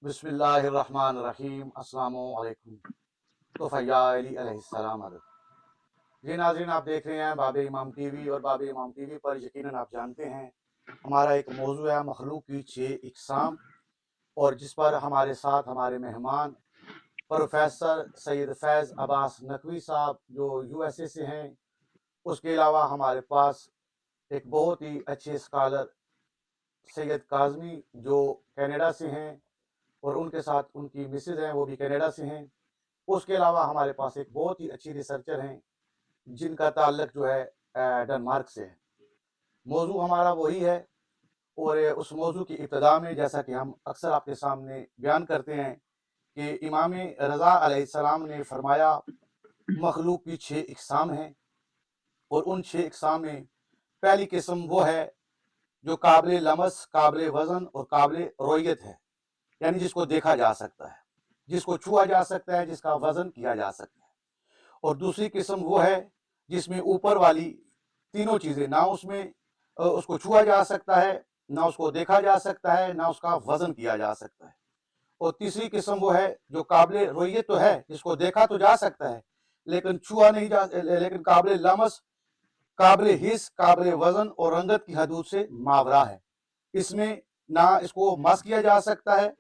बिस्मिल्लाहिर्रहमानिर्रहीम अस्सलामु अलैकुम। तो फ़ैया अली अलैहिस्सलाम जी नाज़रीन, आप देख रहे हैं बाब इमाम टीवी और बाब इमाम टीवी पर यकीनन आप जानते हैं हमारा एक मौज़ू है मखलूक की 6 इक़साम, और जिस पर हमारे साथ हमारे मेहमान प्रोफ़ेसर सैयद फैज़ अब्बास नकवी साहब जो यूएसए से हैं। उसके अलावा हमारे पास एक बहुत ही अच्छे स्कॉलर सैयद काज़मी जो कनाडा से हैं, और उनके साथ उनकी मिसेज़ हैं, वो भी कनाडा से हैं। उसके अलावा हमारे पास एक बहुत ही अच्छी रिसर्चर हैं जिनका ताल्लुक जो है डेनमार्क से है। मौजू हमारा वही है, और उस मौजू की इब्तिदा में जैसा कि हम अक्सर आपके सामने बयान करते हैं कि इमाम रज़ा अलैहिस्सलाम ने फरमाया मखलूक की 6 इक़साम हैं, और उन 6 इक़साम में पहली किस्म वो है जो काबिल लमस, काबिल वज़न और काबिल रोयत है, यानी जिसको देखा जा सकता है, जिसको छुआ जा सकता है, जिसका वज़न किया जा सकता है। और दूसरी किस्म वो है जिसमें ऊपर वाली तीनों चीज़ें ना उसमें उसको छुआ जा सकता है, ना उसको देखा जा सकता है, ना उसका वज़न किया जा सकता है। और तीसरी किस्म वो है जो काबिल रोयत तो है, जिसको देखा तो जा सकता है लेकिन छुआ नहीं जा, लेकिन काबिल लमस, काबिल हिस्स, काबिल वज़न और रंगत की हदूद से मावरा है। इसमें ना इसको मस किया जा सकता है,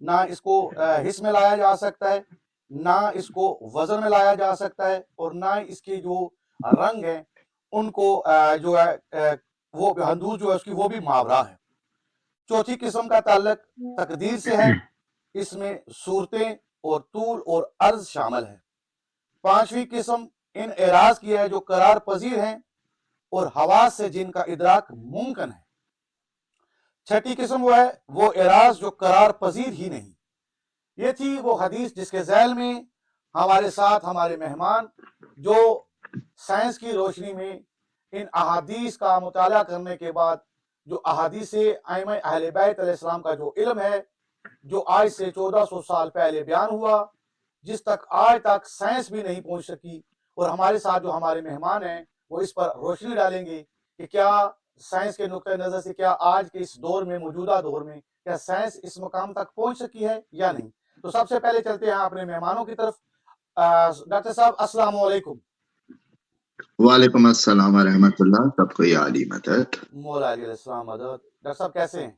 ना इसको हिस्स में लाया जा सकता है, ना इसको वज़न में लाया जा सकता है, और ना इसके जो रंग हैं उनको जो है वो हदूद जो है उसकी वो भी मावरा है। चौथी किस्म का ताल्लुक तकदीर से है, इसमें सूरतें और तूल और अर्ज़ शामिल है। पांचवी किस्म इन एराज की है जो करार पजीर हैं और हवास से जिनका इदराक मुमकिन है। छठी किस्म वो है वो एराज जो करार पजीर ही नहीं। ये थी वो हदीस जिसके ज़ैल में हमारे साथ हमारे मेहमान जो साइंस की रोशनी में इन अहादीस का मुताला करने के बाद जो अहादीस आइम्मा अहले बैत अलैहिस्सलाम का जो इल्म है, जो आज से 1400 साल पहले बयान हुआ, जिस तक आज तक साइंस भी नहीं पहुंच सकी, और हमारे साथ जो हमारे मेहमान हैं वो इस पर रोशनी डालेंगे कि क्या साइंस के नुक्ते नज़र से क्या आज के इस दौर में, मौजूदा दौर में, क्या साइंस इस मुकाम तक पहुंच सकी है या नहीं। तो सबसे पहले चलते हैं अपने मेहमानों की तरफ। डॉक्टर साहब अस्सलाम वालेकुम। वालेकुम अस्सलाम व रहमतुल्लाह। सबको या अली मदद। मौला अली अलैहिस्सलाम मदद। डॉक्टर साहब कैसे हैं?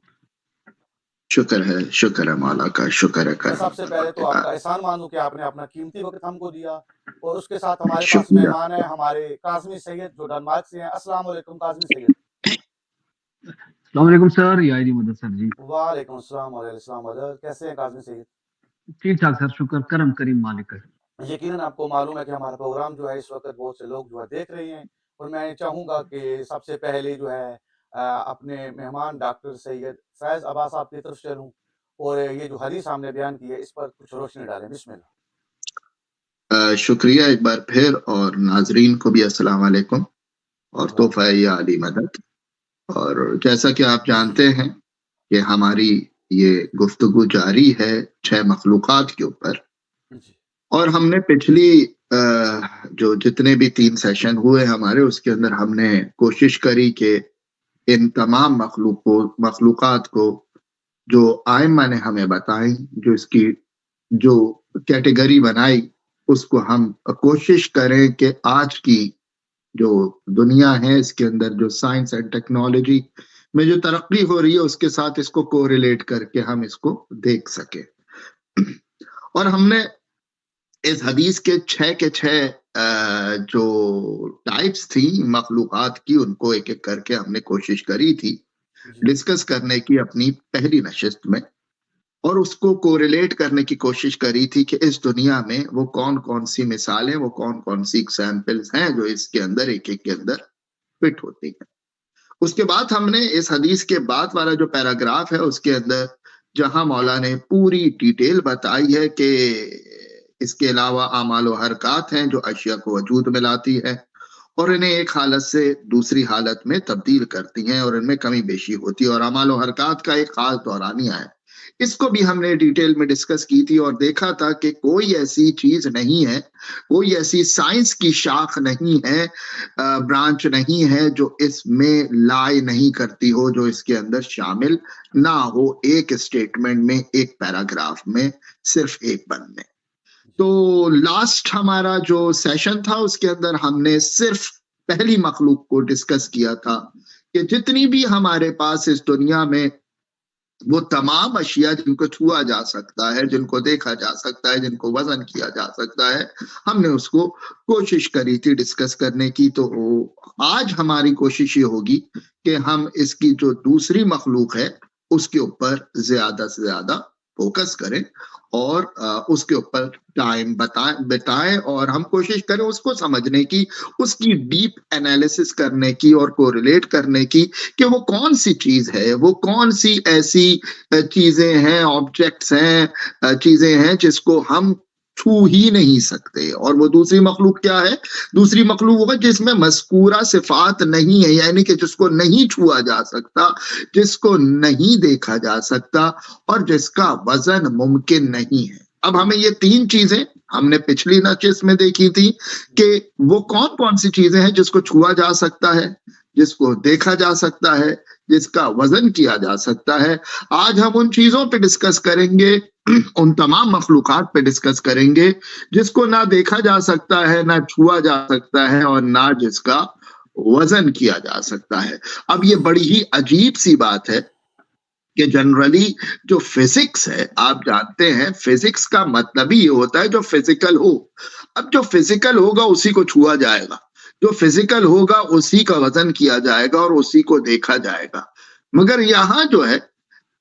शुक्र है मौला का, शुक्र है कर। सबसे पहले तो आपका एहसान मानूं कि आपने अपना कीमती वक्त हमको दिया, और उसके साथ हमारे पास शुक्रिया। मेहमान है हमारे काज़मी सैयद जो डेनमार्क से हैं। अस्सलाम वालेकुम काज़मी सैयद। अस्सलाम वालेकुम सर, या अली मदद सर जी। वालेकुम अस्सलाम वालेकुम मदद। कैसे हैं काज़मी सैयद? ठीक ठाक सर, शुक्र करम करीम मालिक है। यकीनन आपको मालूम है कि हमारा प्रोग्राम जो है इस वक्त बहुत से लोग जो है देख रहे हैं, और मैं चाहूँगा कि सबसे पहले जो है अपने मेहमान डॉक्टर सैयद फैज़ अब्बास साहब की तरफ चलूँ, और ये जो हदीस हमने बयान की है इस पर कुछ रोशनी डालें। बिस्मिल्लाह। शुक्रिया एक बार फिर, और नाजरीन को भी अस्सलाम वालेकुम और तोहफा या अली मदद। और जैसा कि आप जानते हैं कि हमारी ये गुफ्तगू जारी है 6 मखलूक़ात के ऊपर, और हमने पिछली जो जितने भी 3 सेशन हुए हमारे, उसके अंदर हमने कोशिश करी कि इन तमाम मखलूक़ात को जो आइम्मा ने हमें बताई, जो इसकी जो कैटेगरी बनाई, उसको हम कोशिश करें कि आज की जो दुनिया है इसके अंदर जो साइंस एंड टेक्नोलॉजी में जो तरक्की हो रही है उसके साथ इसको कोरिलेट करके हम इसको देख सके। और हमने इस हदीस के 6 जो टाइप्स थी मखलूक़ात की, उनको एक एक करके हमने कोशिश करी थी डिस्कस करने की अपनी पहली नशिस्त में, और उसको कोरिलेट करने की कोशिश करी थी कि इस दुनिया में वो कौन कौन सी मिसालें, वो कौन कौन सी एग्जाम्पल्स हैं जो इसके अंदर एक एक के अंदर फिट होती हैं। उसके बाद हमने इस हदीस के बाद वाला जो पैराग्राफ है उसके अंदर जहां मौला ने पूरी डिटेल बताई है कि इसके अलावा आमाल व हरकत हैं जो अशिया को वजूद में लाती है और इन्हें एक हालत से दूसरी हालत में तब्दील करती हैं, और इनमें कमी बेशी होती है। और आमाल व हरकत का एक खास दौरानिया है इसको भी हमने डिटेल में डिस्कस की थी और देखा था कि कोई ऐसी चीज नहीं है, कोई ऐसी साइंस की शाख नहीं है, ब्रांच नहीं है जो इसमें लाई नहीं करती हो, जो इसके अंदर शामिल ना हो एक स्टेटमेंट में, एक पैराग्राफ में, सिर्फ एक बंद में। तो लास्ट हमारा जो सेशन था उसके अंदर हमने सिर्फ पहली मखलूक को डिस्कस किया था कि जितनी भी हमारे पास इस दुनिया में वो तमाम अशिया जिनको छुआ जा सकता है, जिनको देखा जा सकता है, जिनको वजन किया जा सकता है, हमने उसको कोशिश करी थी डिस्कस करने की। तो आज हमारी कोशिश ये होगी कि हम इसकी जो दूसरी मखलूक है उसके ऊपर ज्यादा से ज्यादा फोकस करें और उसके ऊपर टाइम बिताएं और हम कोशिश करें उसको समझने की, उसकी डीप एनालिसिस करने की और कोरिलेट करने की कि वो कौन सी चीज है, वो कौन सी ऐसी चीजें हैं, ऑब्जेक्ट्स हैं, चीजें हैं जिसको हम छू ही नहीं सकते। और वो दूसरी मखलूक क्या है? दूसरी मखलूक वो है जिसमें मज़कूरा सिफात नहीं है, यानी कि जिसको नहीं छुआ जा सकता, जिसको नहीं देखा जा सकता और जिसका वजन मुमकिन नहीं है। अब हमें ये तीन चीजें हमने पिछली नशिस्त में देखी थी कि वो कौन कौन सी चीजें हैं जिसको छुआ जा सकता है, जिसको देखा जा सकता है, जिसका वजन किया जा सकता है। आज हम उन चीजों पे डिस्कस करेंगे, उन तमाम मखलूकात पे डिस्कस करेंगे जिसको ना देखा जा सकता है, ना छुआ जा सकता है और ना जिसका वजन किया जा सकता है। अब ये बड़ी ही अजीब सी बात है कि जनरली जो फिजिक्स है, आप जानते हैं फिजिक्स का मतलब ही ये होता है जो फिजिकल हो। अब जो फिजिकल होगा उसी को छुआ जाएगा, जो फिजिकल होगा उसी का वजन किया जाएगा और उसी को देखा जाएगा। मगर यहाँ जो है,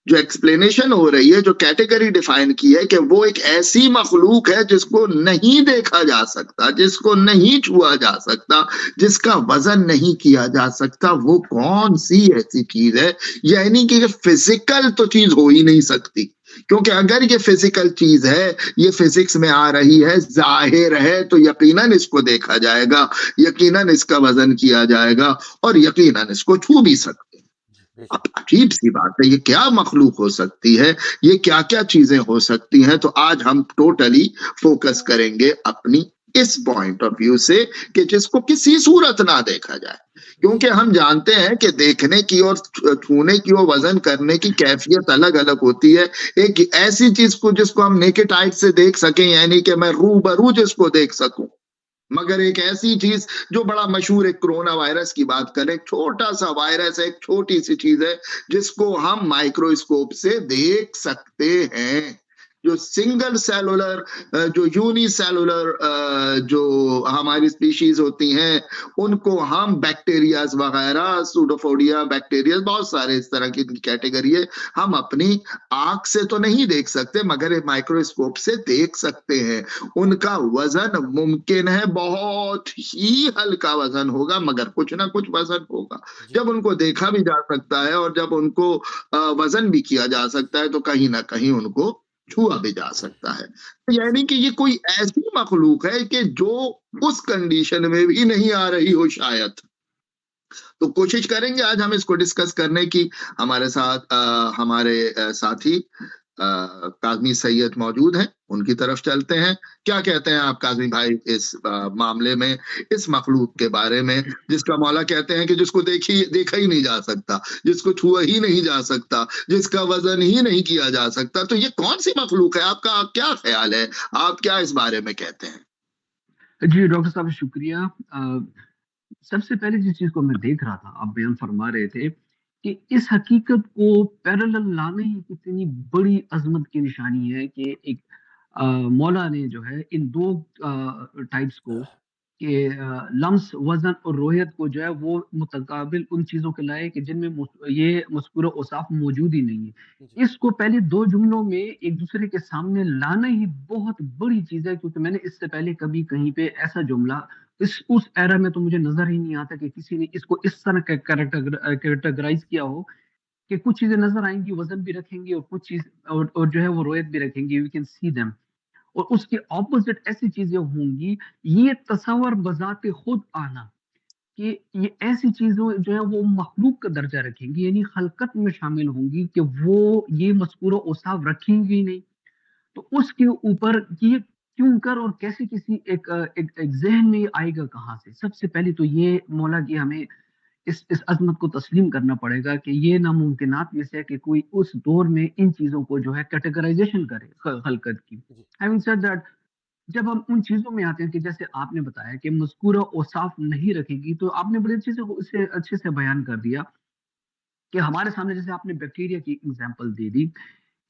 जो एक्सप्लेनेशन हो रही है, जो कैटेगरी डिफाइन की है कि वो एक ऐसी मखलूक है जिसको नहीं देखा जा सकता, जिसको नहीं छुआ जा सकता, जिसका वजन नहीं किया जा सकता। वो कौन सी ऐसी चीज है? यानी कि फिजिकल तो चीज हो ही नहीं सकती, क्योंकि अगर ये फिजिकल चीज है, ये फिजिक्स में आ रही है, जाहिर है, तो यकीनन इसको देखा जाएगा, यकीनन इसका वजन किया जाएगा और यकीनन इसको छू भी सकते। अब अजीब सी बात है, ये क्या मखलूक हो सकती है, ये क्या क्या चीजें हो सकती हैं? तो आज हम टोटली फोकस करेंगे अपनी इस पॉइंट ऑफ व्यू से कि जिसको किसी सूरत ना देखा जाए, क्योंकि हम जानते हैं कि देखने की और छूने की और वजन करने की कैफियत अलग अलग होती है। एक ऐसी चीज को जिसको हम नेकेड आइज से देख सकें, यानी कि मैं रूबरू जिसको देख सकूं, मगर एक ऐसी चीज जो बड़ा मशहूर, एक कोरोना वायरस की बात करें, छोटा सा वायरस है, एक छोटी सी चीज है जिसको हम माइक्रोस्कोप से देख सकते हैं। जो सिंगल सेलुलर, जो यूनिसेलुलर जो हमारी स्पीशीज होती हैं, उनको हम बैक्टीरियाज वगैरह, सूडोफोडिया बैक्टीरिया, बहुत सारे इस तरह की कैटेगरी है, हम अपनी आंख से तो नहीं देख सकते मगर माइक्रोस्कोप से देख सकते हैं। उनका वजन मुमकिन है, बहुत ही हल्का वजन होगा मगर कुछ ना कुछ वजन होगा। जब उनको देखा भी जा सकता है और जब उनको वजन भी किया जा सकता है, तो कहीं ना कहीं उनको छुआ भी जा सकता है। तो यानी कि ये कोई ऐसी मखलूक है कि जो उस कंडीशन में भी नहीं आ रही हो शायद। तो कोशिश करेंगे आज हम इसको डिस्कस करने की। हमारे साथ हमारे साथी काज़मी सैयद मौजूद हैं, उनकी तरफ चलते हैं। क्या कहते हैं आप काज़मी भाई इस मामले में, इस मखलूक के बारे में जिसका मौला कहते हैं कि जिसको देखा ही नहीं जा सकता, जिसको छुआ ही नहीं जा सकता, जिसका वजन ही नहीं किया जा सकता? तो ये कौन सी मखलूक है? आपका क्या ख्याल है? आप क्या इस बारे में कहते हैं? जी डॉक्टर साहब शुक्रिया। सबसे पहले जिस चीज को मैं देख रहा था, आप बयान फरमा रहे थे कि इस हकीकत को पैरेलल लाना ही कितनी बड़ी अजमत की निशानी है कि एक मौला ने जो है इन दो टाइप्स को कि लम्स, वजन और रोयत को जो है वो मुतकाबिल उन चीजों के लाए कि जिनमें ये मज़कूरा औसाफ मौजूद ही नहीं है। इसको पहले दो जुमलों में एक दूसरे के सामने लाना ही बहुत बड़ी चीज है, क्योंकि मैंने इससे पहले कभी कहीं पे ऐसा जुमला इस उस एरा में तो मुझे नजर ही नहीं आता कि किसी ने इसको इस तरह कैरेक्टराइज किया हो कि कुछ चीजें नजर आएंगी, वजन भी रखेंगे और कुछ चीज और जो है वो रोयत भी रखेंगे, वी कैन सी देम, और उसके ऑपोजिट ऐसी चीजें होंगी। ये तस्वर बजाते खुद आना, कि ये ऐसी चीज़ों जो है वो मखलूक का दर्जा रखेंगी, यानी खलकत में शामिल होंगी कि वो ये मज़कूर औसाफ रखेंगी ही नहीं। तो उसके ऊपर कि ये क्यों कर और कैसे किसी एक ज़हन में ये आएगा कहाँ से? सबसे पहले तो ये मौला की हमें इस अज़मत को तस्लीम करना पड़ेगा कि ये नामुमकिनात में से है कि कोई उस दौर में इन चीज़ों को जो है कैटेगराइज़ेशन करे खलकत की। जी। हैविंग सेड दैट, जब हम उन चीज़ों में आते हैं कि जैसे आपने बताया कि मज़कूरा औसाफ नहीं रखेगी, तो आपने बड़े अच्छे से उसे अच्छे से बयान कर दिया कि हमारे सामने जैसे आपने बैक्टीरिया की एग्ज़ाम्पल दे दी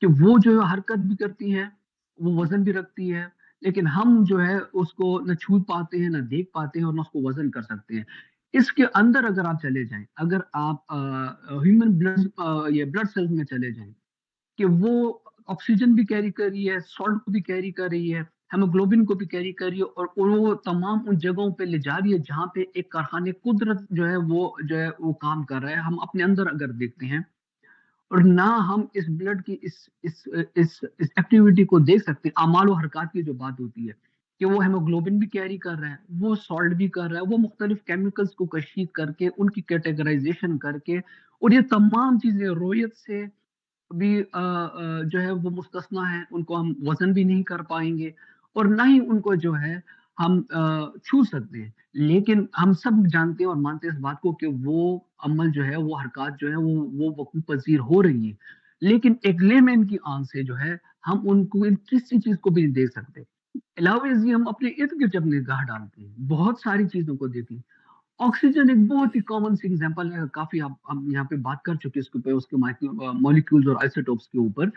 कि वो जो है हरकत भी करती है, वो वज़न भी रखती है, लेकिन हम जो है उसको ना छू पाते हैं, ना देख पाते हैं और ना उसको वज़न कर सकते हैं। इसके अंदर अगर आप चले जाएँ, अगर आप ह्यूमन ये ब्लड सेल्स में चले जाएँ, कि वो ऑक्सीजन भी कैरी कर रही है, सॉल्ट को भी कैरी कर रही है, हीमोग्लोबिन को भी कैरी कर रही है और वो तमाम उन जगहों पे ले जा रही है जहाँ पे एक कारखाने कुदरत जो है वो काम कर रहा है। हम अपने अंदर अगर देखते हैं और ना हम इस ब्लड की इस एक्टिविटी को देख सकते, अमाल और हरकत की जो बात होती है कि वो हीमोग्लोबिन भी कैरी कर रहा है, वो सॉल्ट भी कर रहा है, वो मुख्तलिफ केमिकल्स को कशीफ करके उनकी कैटेगराइजेशन करके, और ये तमाम चीजें रोयत से भी जो है वो मुस्तस्ना है, उनको हम वज़न भी नहीं कर पाएँगे और ना ही उनको जो है हम छू सकते हैं। लेकिन हम सब जानते हैं और मानते हैं इस बात को कि वो अमल जो है, वो हरकत जो है वो वक़ूफ़ पज़ीर हो रही हैं। लेकिन एक लेमैन की आँख से जो है हम उनको इन किसी चीज़ को भी नहीं देख सकते। अलावा इसके हम अपने इर्द-गिर्द जब निगाह डालते हैं, बहुत सारी चीज़ों को देखें। ऑक्सीजन एक बहुत ही कॉमन सी एग्जांपल है, काफ़ी आप हम यहाँ पे बात कर चुके हैं इसके ऊपर, उसके मॉलिक्यूल्स और आइसोटोप्स के ऊपर,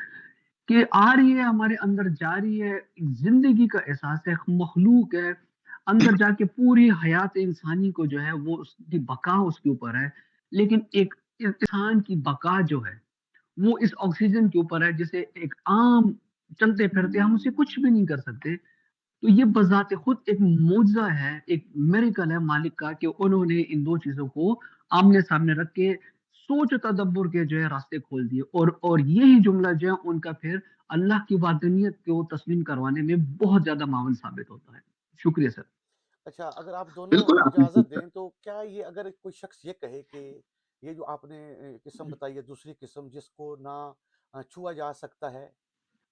कि आ रही है हमारे अंदर, जा रही है, एक ज़िंदगी का एहसास है, एक मखलूक है, अंदर जाके पूरी हयात इंसानी को जो है वो उसकी बका उसके ऊपर है। लेकिन एक इंसान की बका जो है, वो इस ऑक्सीजन के ऊपर है, जिसे एक आम चलते-फिरते हम उससे कुछ भी नहीं कर सकते। तो ये बज़ाते खुद एक मौजज़ा है, एक मिरेकल है मालिक का कि उन्होंने इन 2 चीज़ों को आमने-सामने रख के सोच और तदब्बुर के जो है रास्ते खोल दिए, और यही जुमला जो है उनका फिर अल्लाह की वहदानियत को तस्लीम करवाने में बहुत ज़्यादा मावन साबित होता है। शुक्रिया सर। अच्छा, अगर आप दोनों बिल्कुल आपने इजाज़त ठीक दें तो क्या ये, अगर कोई शख़्स ये कहे कि ये जो आपने किस्म बताई है, दूसरी किस्म जिसको ना छुआ जा सकता है,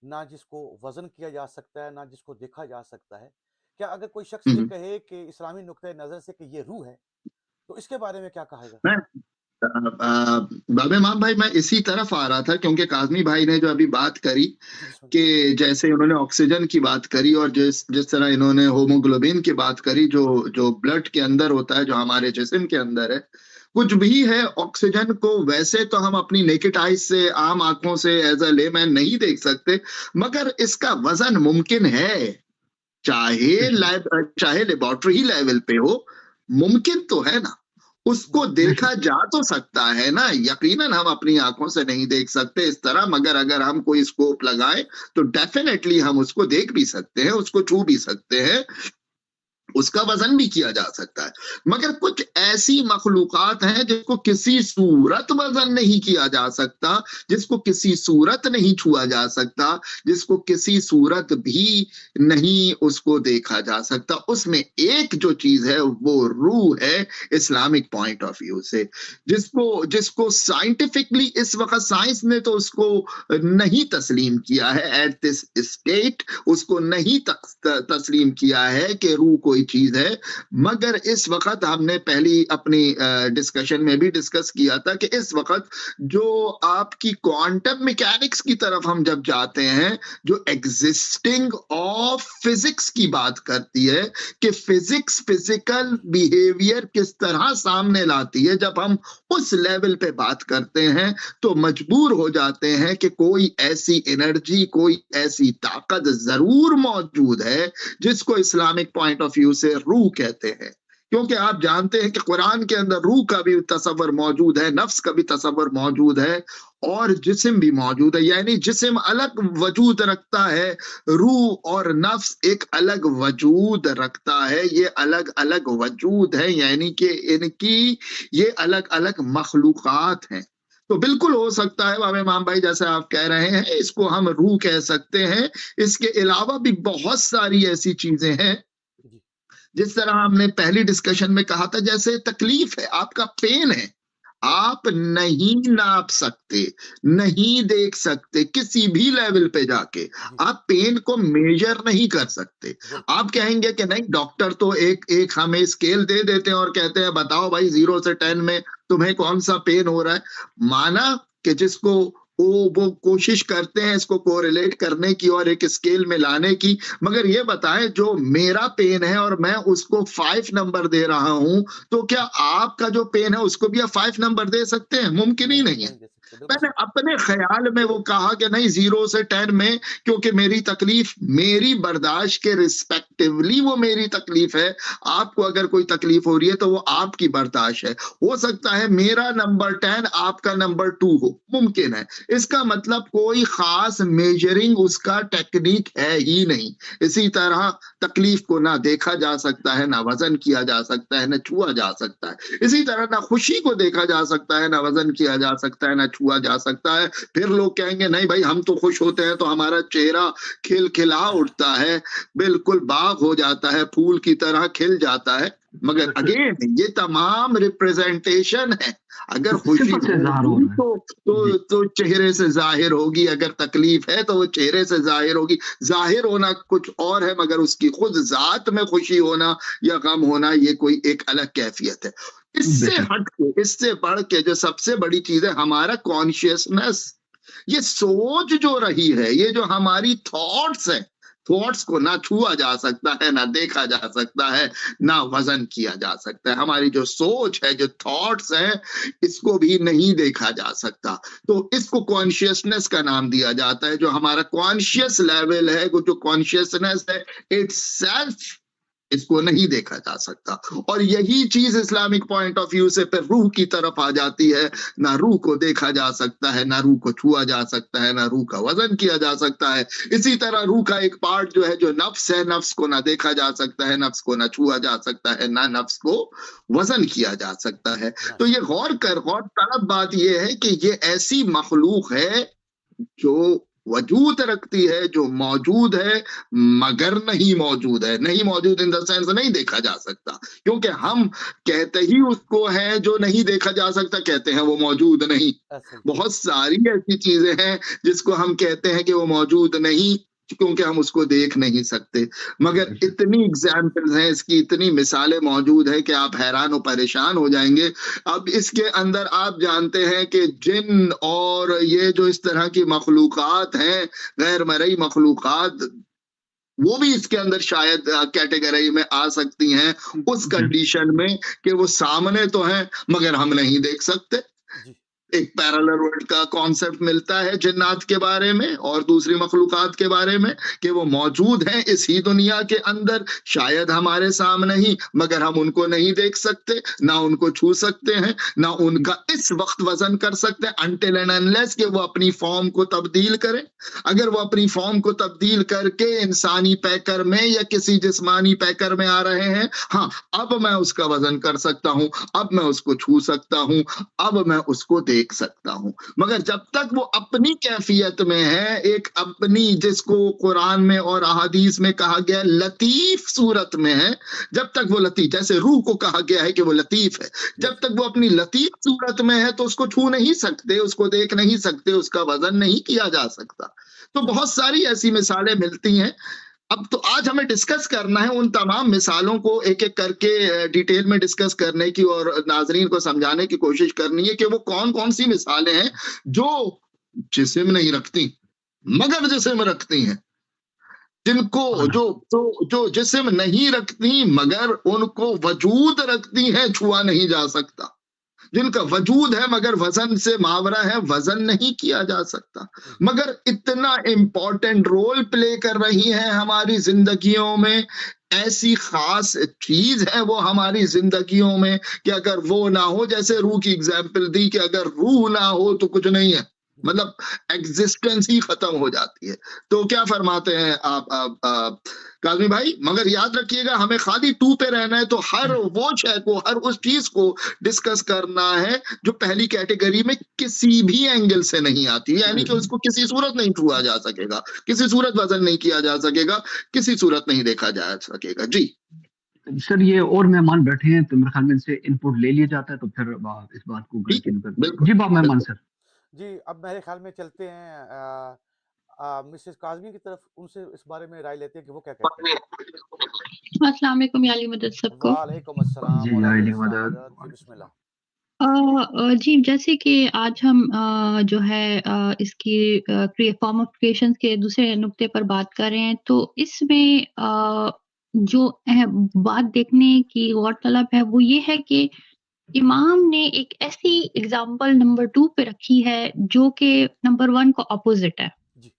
ना जिसको वज़न किया जा सकता है, ना जिसको देखा जा सकता है। क्या अगर कोई शख़्स ये कहा। कहे कि इस्लामी नुक्ते नज़र से कि ये रूह है, तो इसके बारे में क्या कहेगा? मैं बाबे इमाम भाई, मैं इसी तरफ आ रहा था क्योंकि काज़मी भाई ने जो अभी बात करी जी, बिस्मिल्लाह। कि जैसे उन्होंने ऑक्सीजन की बात करी और जिस जिस तरह इन्होंने हीमोग्लोबिन की बात करी, जो जो ब्लड के अंदर होता है, जो हमारे जिस्म के अंदर है, कुछ भी है ऑक्सीजन को वैसे तो हम अपनी नेकेड आइज़ से, आम आँखों से एज़ अ लेमैन नहीं देख सकते, मगर इसका वज़न मुमकिन है। चाहे लेबोरेटरी लेवल पे हो, मुमकिन तो है ना। उसको देखा बेशक। जा तो सकता है ना, यकीनन हम अपनी आँखों से नहीं देख सकते इस तरह, मगर अगर हम कोई स्कोप लगाएँ, तो डेफ़िनेटली हम उसको देख भी सकते हैं, उसको छू भी सकते हैं। उसका वज़न भी किया जा सकता है। मगर कुछ ऐसी मखलूक़ात हैं जिसको किसी सूरत वज़न नहीं किया जा सकता, जिसको किसी सूरत नहीं छुआ जा सकता, जिसको किसी सूरत भी नहीं उसको देखा जा सकता। उसमें एक जो चीज़ है वो रूह है इस्लामिक पॉइंट ऑफ व्यू से, जिसको जिसको साइंटिफिकली इस वक़्त साइंस ने तो उसको नहीं तस्लीम किया है एट दिस स्टेट, उसको नहीं तस्लीम किया है कि रूह कोई चीज़ है। मगर इस वक़्त हमने पहली अपनी डिस्कशन में भी डिस्कस किया था कि इस वक़्त जो आपकी क्वांटम मैकेनिक्स की तरफ हम जब जाते हैं, जो एक्जिस्टिंग ऑफ फिज़िक्स की बात करती है कि फिज़िक्स फिज़िकल बिहेवियर किस तरह सामने लाती है, जब हम उस लेवल पे बात करते हैं, तो मजबूर हो जाते हैं कि कोई ऐसी एनर्जी, कोई ऐसी ताकत ज़रूर मौजूद है, जिसको इस्लामिक पॉइंट ऑफ व्यू से रूह कहते हैं। क्योंकि आप जानते हैं कि कुरान के अंदर रूह का भी तसव्वुर मौजूद है, नफ्स का भी तसव्वुर मौजूद है और जिस्म भी मौजूद है। यानी जिस्म अलग वजूद रखता है, रूह और नफ्स एक अलग वजूद रखता है। ये अलग-अलग वजूद है, यानी कि इनकी ये अलग-अलग मखलूक़ात हैं। तो बिल्कुल हो सकता है बाबा इमाम भाई, जैसे आप कह रहे हैं, इसको हम रूह कह सकते हैं। इसके अलावा भी बहुत सारी ऐसी चीज़ें हैं जी। जिस तरह हमने पहली डिस्कशन में कहा था, जैसे तकलीफ है, आपका पेन है, आप नहीं नाप सकते, नहीं देख सकते किसी भी लेवल पे जाके, आप पेन को मेजर नहीं कर सकते। आप कहेंगे कि नहीं, डॉक्टर तो एक हमें स्केल दे देते हैं और कहते हैं बताओ भाई 0 से 10 में तुम्हें कौन सा पेन हो रहा है। माना कि जिसको वो कोशिश करते हैं इसको कोरिलेट करने की और एक स्केल में लाने की, मगर ये बताएं जो मेरा पेन है और मैं उसको 5 नंबर दे रहा हूं, तो क्या आपका जो पेन है उसको भी आप 5 नंबर दे सकते हैं? मुमकिन ही नहीं है। मैंने अपने ख्याल में वो कहा कि नहीं, 0 से 10 में, क्योंकि मेरी तकलीफ मेरी बर्दाश्त के रिस्पेक्टिवली वो मेरी तकलीफ है। आपको अगर कोई तकलीफ हो रही है तो वो आपकी बर्दाश्त है। हो सकता है मेरा नंबर 10 आपका नंबर 2 हो, मुमकिन है। इसका मतलब कोई खास मेजरिंग उसका टेक्निक है ही नहीं। इसी तरह तकलीफ को ना देखा जा सकता है, ना वजन किया जा सकता है, ना छुआ जा सकता है। इसी तरह ना खुशी को देखा जा सकता है, ना वजन किया जा सकता है, ना छुआ जा सकता है। फिर लोग कहेंगे नहीं भाई, हम तो खुश होते हैं तो हमारा चेहरा खिलखिला उठता है, बिल्कुल बाग हो जाता है, फूल की तरह खिल जाता है। मगर अगेन ये तमाम रिप्रेजेंटेशन है। अगर खुशी होगी तो चेहरे से जाहिर होगी, अगर तकलीफ है तो वो चेहरे से जाहिर होगी। जाहिर होना कुछ और है, मगर उसकी खुद जात में खुशी होना या गम होना ये कोई एक अलग कैफियत है। इससे हट के, इससे बढ़ के जो सबसे बड़ी चीज है हमारा कॉन्शियसनेस, ये सोच जो रही है, ये जो हमारी थॉट्स है, थॉट्स को ना छुआ जा सकता है, ना देखा जा सकता है, ना वजन किया जा सकता है। हमारी जो सोच है, जो थॉट्स हैं, इसको भी नहीं देखा जा सकता। तो इसको कॉन्शियसनेस का नाम दिया जाता है। जो हमारा कॉन्शियस लेवल है, वो जो कॉन्शियसनेस है इटसेल्फ, इसको नहीं देखा जा सकता। और यही चीज इस्लामिक पॉइंट ऑफ व्यू से फिर रूह की तरफ आ जाती है। ना रूह को देखा जा सकता है, ना रूह को छुआ जा सकता है, ना रूह का वजन किया जा सकता है। इसी तरह रूह का एक पार्ट जो है, जो नफ्स है, नफ्स को ना देखा जा सकता है, नफ्स को ना छुआ जा सकता है, ना नफ्स को वजन किया जा सकता है। तो ये गौर तलब बात ये है कि ये ऐसी मखलूक है जो वजूद रखती है, जो मौजूद है मगर नहीं मौजूद है। नहीं मौजूद इन द सेंस नहीं देखा जा सकता, क्योंकि हम कहते ही उसको है जो नहीं देखा जा सकता, कहते हैं वो मौजूद नहीं। बहुत सारी ऐसी चीजें हैं जिसको हम कहते हैं कि वो मौजूद नहीं, क्योंकि हम उसको देख नहीं सकते। मगर इतनी एग्जाम्पल्स हैं, इसकी इतनी मिसालें मौजूद है कि आप हैरान और परेशान हो जाएंगे। अब इसके अंदर आप जानते हैं कि जिन और ये जो इस तरह की मखलूकात हैं, गैर मरई मखलूकात, वो भी इसके अंदर शायद कैटेगरी में आ सकती हैं, उस कंडीशन में कि वो सामने तो हैं मगर हम नहीं देख सकते। एक पैरेलल वर्ल्ड का कॉन्सेप्ट मिलता है जिन्नात के बारे में और दूसरी मखलूकात के बारे में, कि वो मौजूद हैं इस ही दुनिया के अंदर, शायद हमारे सामने ही, मगर हम उनको नहीं देख सकते, ना उनको छू सकते हैं, ना उनका इस वक्त वजन कर सकते हैं, अनटिल एंड अनलेस कि वो अपनी फॉर्म को तब्दील करें। अगर वो अपनी फॉर्म को तब्दील करके इंसानी पैकर में या किसी जिस्मानी पैकर में आ रहे हैं, हाँ, अब मैं उसका वजन कर सकता हूं, अब मैं उसको छू सकता हूं, अब मैं उसको देख सकता हूं। मगर जब तक वो अपनी कैफियत में है, एक अपनी, जिसको कुरान में और अहादीस में कहा गया लतीफ सूरत में है, जब तक वो लतीफ, जैसे रूह को कहा गया है कि वो लतीफ है, जब तक वो अपनी लतीफ सूरत में है तो उसको छू नहीं सकते, उसको देख नहीं सकते, उसका वजन नहीं किया जा सकता। तो बहुत सारी ऐसी मिसालें मिलती हैं। अब तो आज हमें डिस्कस करना है उन तमाम मिसालों को एक एक करके डिटेल में डिस्कस करने की और नाजरीन को समझाने की कोशिश करनी है कि वो कौन कौन सी मिसालें हैं जो जिस्म नहीं रखती मगर जिस्म रखती हैं, जिनको जो जिस्म नहीं रखती मगर उनको वजूद रखती हैं, छुआ नहीं जा सकता, जिनका वजूद है मगर वजन से मावरा है, वजन नहीं किया जा सकता, मगर इतना इंपॉर्टेंट रोल प्ले कर रही है हमारी जिंदगियों में। ऐसी खास चीज है वो हमारी जिंदगियों में कि अगर वो ना हो, जैसे रूह की एग्जाम्पल दी कि अगर रूह ना हो तो कुछ नहीं है, मतलब एग्जिस्टेंस ही खत्म हो जाती है। तो क्या फरमाते हैं आप काज़मी भाई? मगर याद रखिएगा, हमें खाली 2 पे रहना है, तो हर वो शय को, हर उस चीज को डिस्कस करना है जो पहली कैटेगरी में किसी भी एंगल से नहीं आती, यानी कि उसको किसी सूरत नहीं छुआ जा सकेगा, किसी सूरत वजन नहीं किया जा सकेगा, किसी सूरत नहीं देखा जा सकेगा। जी सर ये और मेहमान बैठे हैं तो मेरे ख्याल में इनसे इनपुट ले लिया जाता है तो फिर इस बात को ठीक है, कंटिन्यू करते हैं। बिल्कुल जी बाब मेहमान सर। जी, अब मेरे ख्याल में चलते हैं मिसेस काज़मी की तरफ, उनसे इस बारे में राय लेते हैं कि वो क्या कहते हैं। अस्सलाम वालेकुम या अली मदद सबको। वालेकुम अस्सलाम जी व या अली अलैकुम मदद। मदद। जी बिस्मिल्लाह। जी जैसे कि आज हम जो है इसकी फॉर्म ऑफ क्रिएशंस के दूसरे नुक्ते पर बात कर रहे हैं, तो इसमें जो बात देखने की गौरतलब है वो ये है कि इमाम ने एक ऐसी एग्जाम्पल नंबर 2 पे रखी है जो कि नंबर 1 का ऑपोजिट है। जी,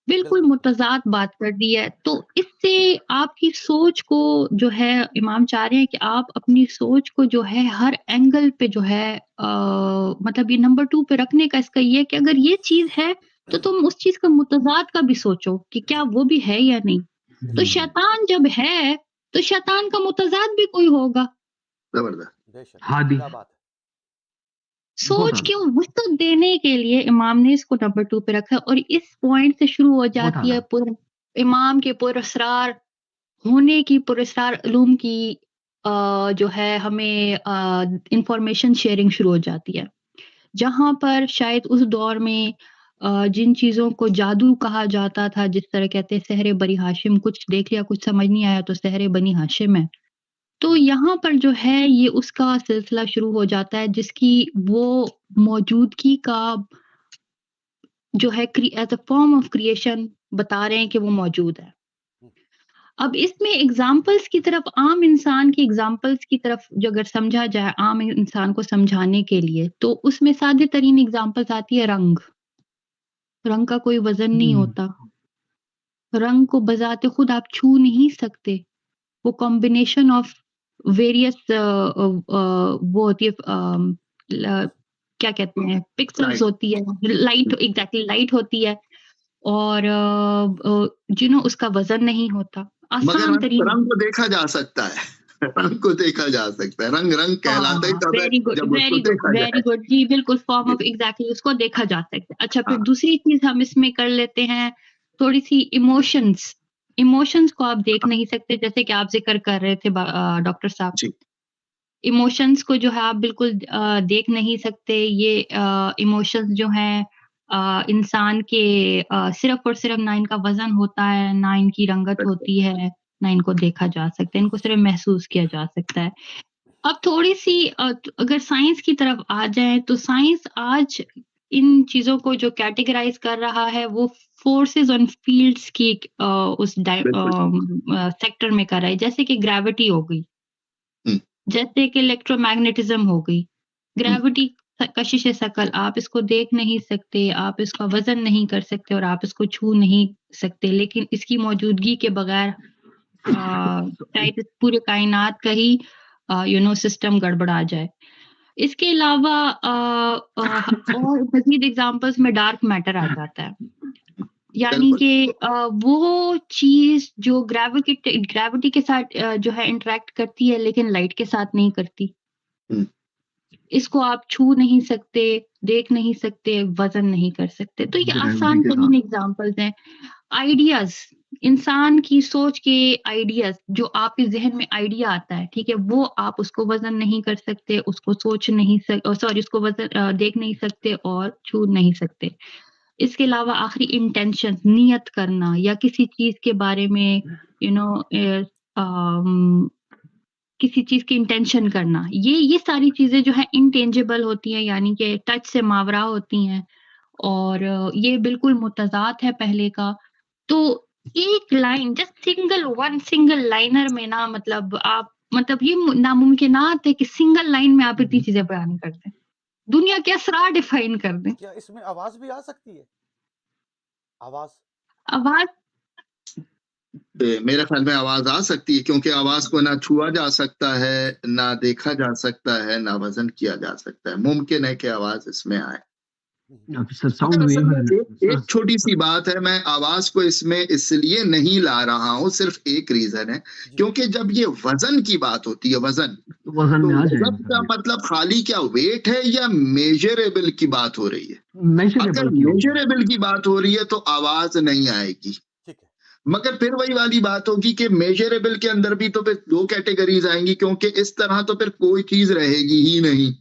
बिल्कुल बिल्कुल। मुतज़ाद बात कर दी है। तो इससे आपकी सोच को जो है इमाम चाह रहे हैं कि आप अपनी सोच को जो है हर एंगल पे जो है मतलब ये नंबर 2 पे रखने का इसका ये है कि अगर ये चीज़ है तो तुम उस चीज़ का मुतज़ाद का भी सोचो कि क्या वो भी है या नहीं। तो शैतान जब है तो शैतान का मुतज़ाद भी कोई होगा। जबरदस्त। बेशक, हादी। क्या बात है। सोच बहुत के वसत देने के लिए इमाम ने इसको नंबर 2 पे रखा और इस पॉइंट से शुरू हो जाती है इमाम के पुरस्रार होने की, पुरस्रार उलूम की जो है हमें इंफॉर्मेशन शेयरिंग शुरू हो जाती है। जहाँ पर शायद उस दौर में जिन चीज़ों को जादू कहा जाता था, जिस तरह कहते हैं सहरे बनी हाशिम, कुछ देख लिया कुछ समझ नहीं आया तो सहरे बनी हाशिम है। तो यहाँ पर जो है ये उसका सिलसिला शुरू हो जाता है जिसकी वो मौजूदगी का जो है as a form of creation बता रहे हैं कि वो मौजूद है। अब इसमें एग्ज़ाम्पल्स की तरफ आम इंसान की एग्ज़ाम्पल्स की तरफ जो अगर समझा जाए आम इंसान को समझाने के लिए, तो उसमें सादे तरीन एग्ज़ाम्पल्स आती है रंग। रंग का कोई वज़न नहीं होता। रंग को बज़ाते खुद आप छू नहीं सकते। वो कॉम्बिनेशन ऑफ वेरियस वो होती है क्या कहते हैं पिक्सेल्स होती है, लाइट एग्जैक्टली लाइट होती है और उसका वजन नहीं होता। मगर आसान तरीन रंग को देखा जा सकता है। रंग को देखा जा सकता है। रंग रंग कहलाता ही तब है वेरी गुड जब उसको देखा वेरी जाए। गुड जी बिल्कुल फॉर्म ऑफ एग्जैक्टली उसको देखा जा सकता है। अच्छा फिर हाँ। दूसरी चीज हम इसमें कर लेते हैं थोड़ी सी इमोशंस को आप देख नहीं सकते जैसे कि आप जिक्र कर रहे थे डॉक्टर साहब। जी। इमोशंस को जो है आप बिल्कुल देख नहीं सकते। ये इमोशंस जो हैं इंसान के सिर्फ और सिर्फ ना इनका वजन होता है, ना इनकी रंगत होती है, ना इनको देखा जा सकता है, इनको सिर्फ महसूस किया जा सकता है। अब थोड़ी-सी अगर साइंस की तरफ आ जाएँ तो साइंस आज इन चीज़ों को जो कैटेगराइज़ कर रहा है वो फोर्सेस ऑन फील्ड्स की सेक्टर में कर रहा है। जैसे कि ग्रेविटी हो गई, जैसे कि इलेक्ट्रोमैग्नेटिज्म हो गई। ग्रेविटी कशिश शकल आप इसको देख नहीं सकते, आप इसका वज़न नहीं कर सकते और आप इसको छू नहीं सकते, लेकिन इसकी मौजूदगी के बगैर शायद इस पूरे कायनात का ही सिस्टम गड़बड़ा जाए। इसके अलावा और मज़ीद एग्ज़ाम्पल्स में डार्क मैटर आ जाता है। यानी कि वो चीज़ जो ग्रेविटी के साथ जो है इंटरैक्ट करती है लेकिन लाइट के साथ नहीं करती। इसको आप छू नहीं सकते, देख नहीं सकते, वज़न नहीं कर सकते। तो ये आसान तरीन एग्ज़ाम्पल्स हैं। आइडियाज़ इंसान की सोच के आइडियाज़ जो आपके ज़हन में आइडिया आता है, ठीक है? वो आप उसको वज़न नहीं कर सकते, उसको सोच नहीं उसको वज़न देख नहीं सकते और छू नहीं सकते। इसके अलावा आखिरी इंटेंशंस नियत करना या किसी चीज़ के बारे में किसी चीज़ की इंटेंशन करना, ये सारी चीज़ें जो है इंटेंजिबल होती हैं यानी कि टच से मावरा होती हैं और ये बिल्कुल मुतज़ाद है पहले का। तो एक लाइन जस्ट सिंगल लाइनर में ना मतलब आप मतलब ये नामुमकिनात है कि सिंगल लाइन में आप इतनी चीज़ें बयान कर दें। दुनिया के असरार डिफाइन कर दें। क्या इसमें आवाज़ भी आ सकती है? आवाज़ मेरे ख्याल में आवाज आ सकती है क्योंकि आवाज को ना छुआ जा सकता है, ना देखा जा सकता है, ना वजन किया जा सकता है। मुमकिन है कि आवाज इसमें आए। एक छोटी सी बात है, मैं आवाज को इसमें इसलिए नहीं ला रहा हूँ, सिर्फ एक रीजन है क्योंकि जब ये वजन की बात होती है, वजन का मतलब खाली क्या वेट है या मेजरेबल की बात हो रही है? अगर मेजरेबल की बात हो रही है तो आवाज नहीं आएगी। मगर फिर वही वाली बात होगी कि मेजरेबल के अंदर भी तो फिर 2 कैटेगरीज आएंगी, क्योंकि इस तरह तो फिर कोई चीज रहेगी ही नहीं,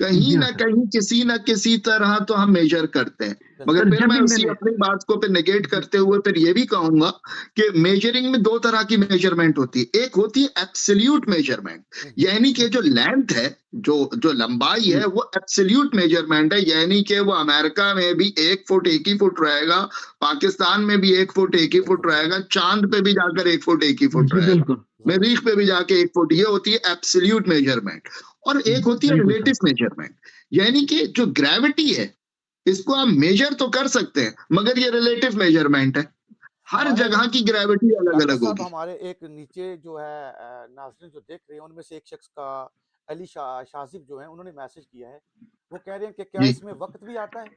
कहीं ना कहीं किसी ना किसी तरह तो हम मेजर करते हैं। मगर फिर मैं उसी अपनी बात को फिर नेगेट करते हुए फिर ये भी कहूंगा कि मेजरिंग में 2 तरह की मेजरमेंट होती है। एक होती है एब्सोल्यूट मेजरमेंट, यानी कि जो लेंथ है, जो लंबाई है, वो एब्सोल्यूट मेजरमेंट है, यानी कि वो अमेरिका में भी 1 फुट 1 ही फुट रहेगा, पाकिस्तान में भी 1 फुट 1 ही फुट रहेगा, चांद पे भी जाकर 1 फुट 1 ही फुट रहेगा, मरीख पे भी जाके 1 फुट। ये होती है एब्सोल्यूट मेजरमेंट। और एक होती है रिलेटिव मेजरमेंट, यानी कि जो ग्रेविटी है इसको आप मेजर तो कर सकते हैं, मगर ये रिलेटिव मेजरमेंट है, हर जगह की ग्रेविटी अलग अलग होगी। हमारे एक नीचे जो है नाज़रीन जो देख रहे हैं उनमें से एक शख्स का अली शाजिब जो है उन्होंने मैसेज किया है, वो कह रहे हैं कि क्या इसमें वक्त भी आता है?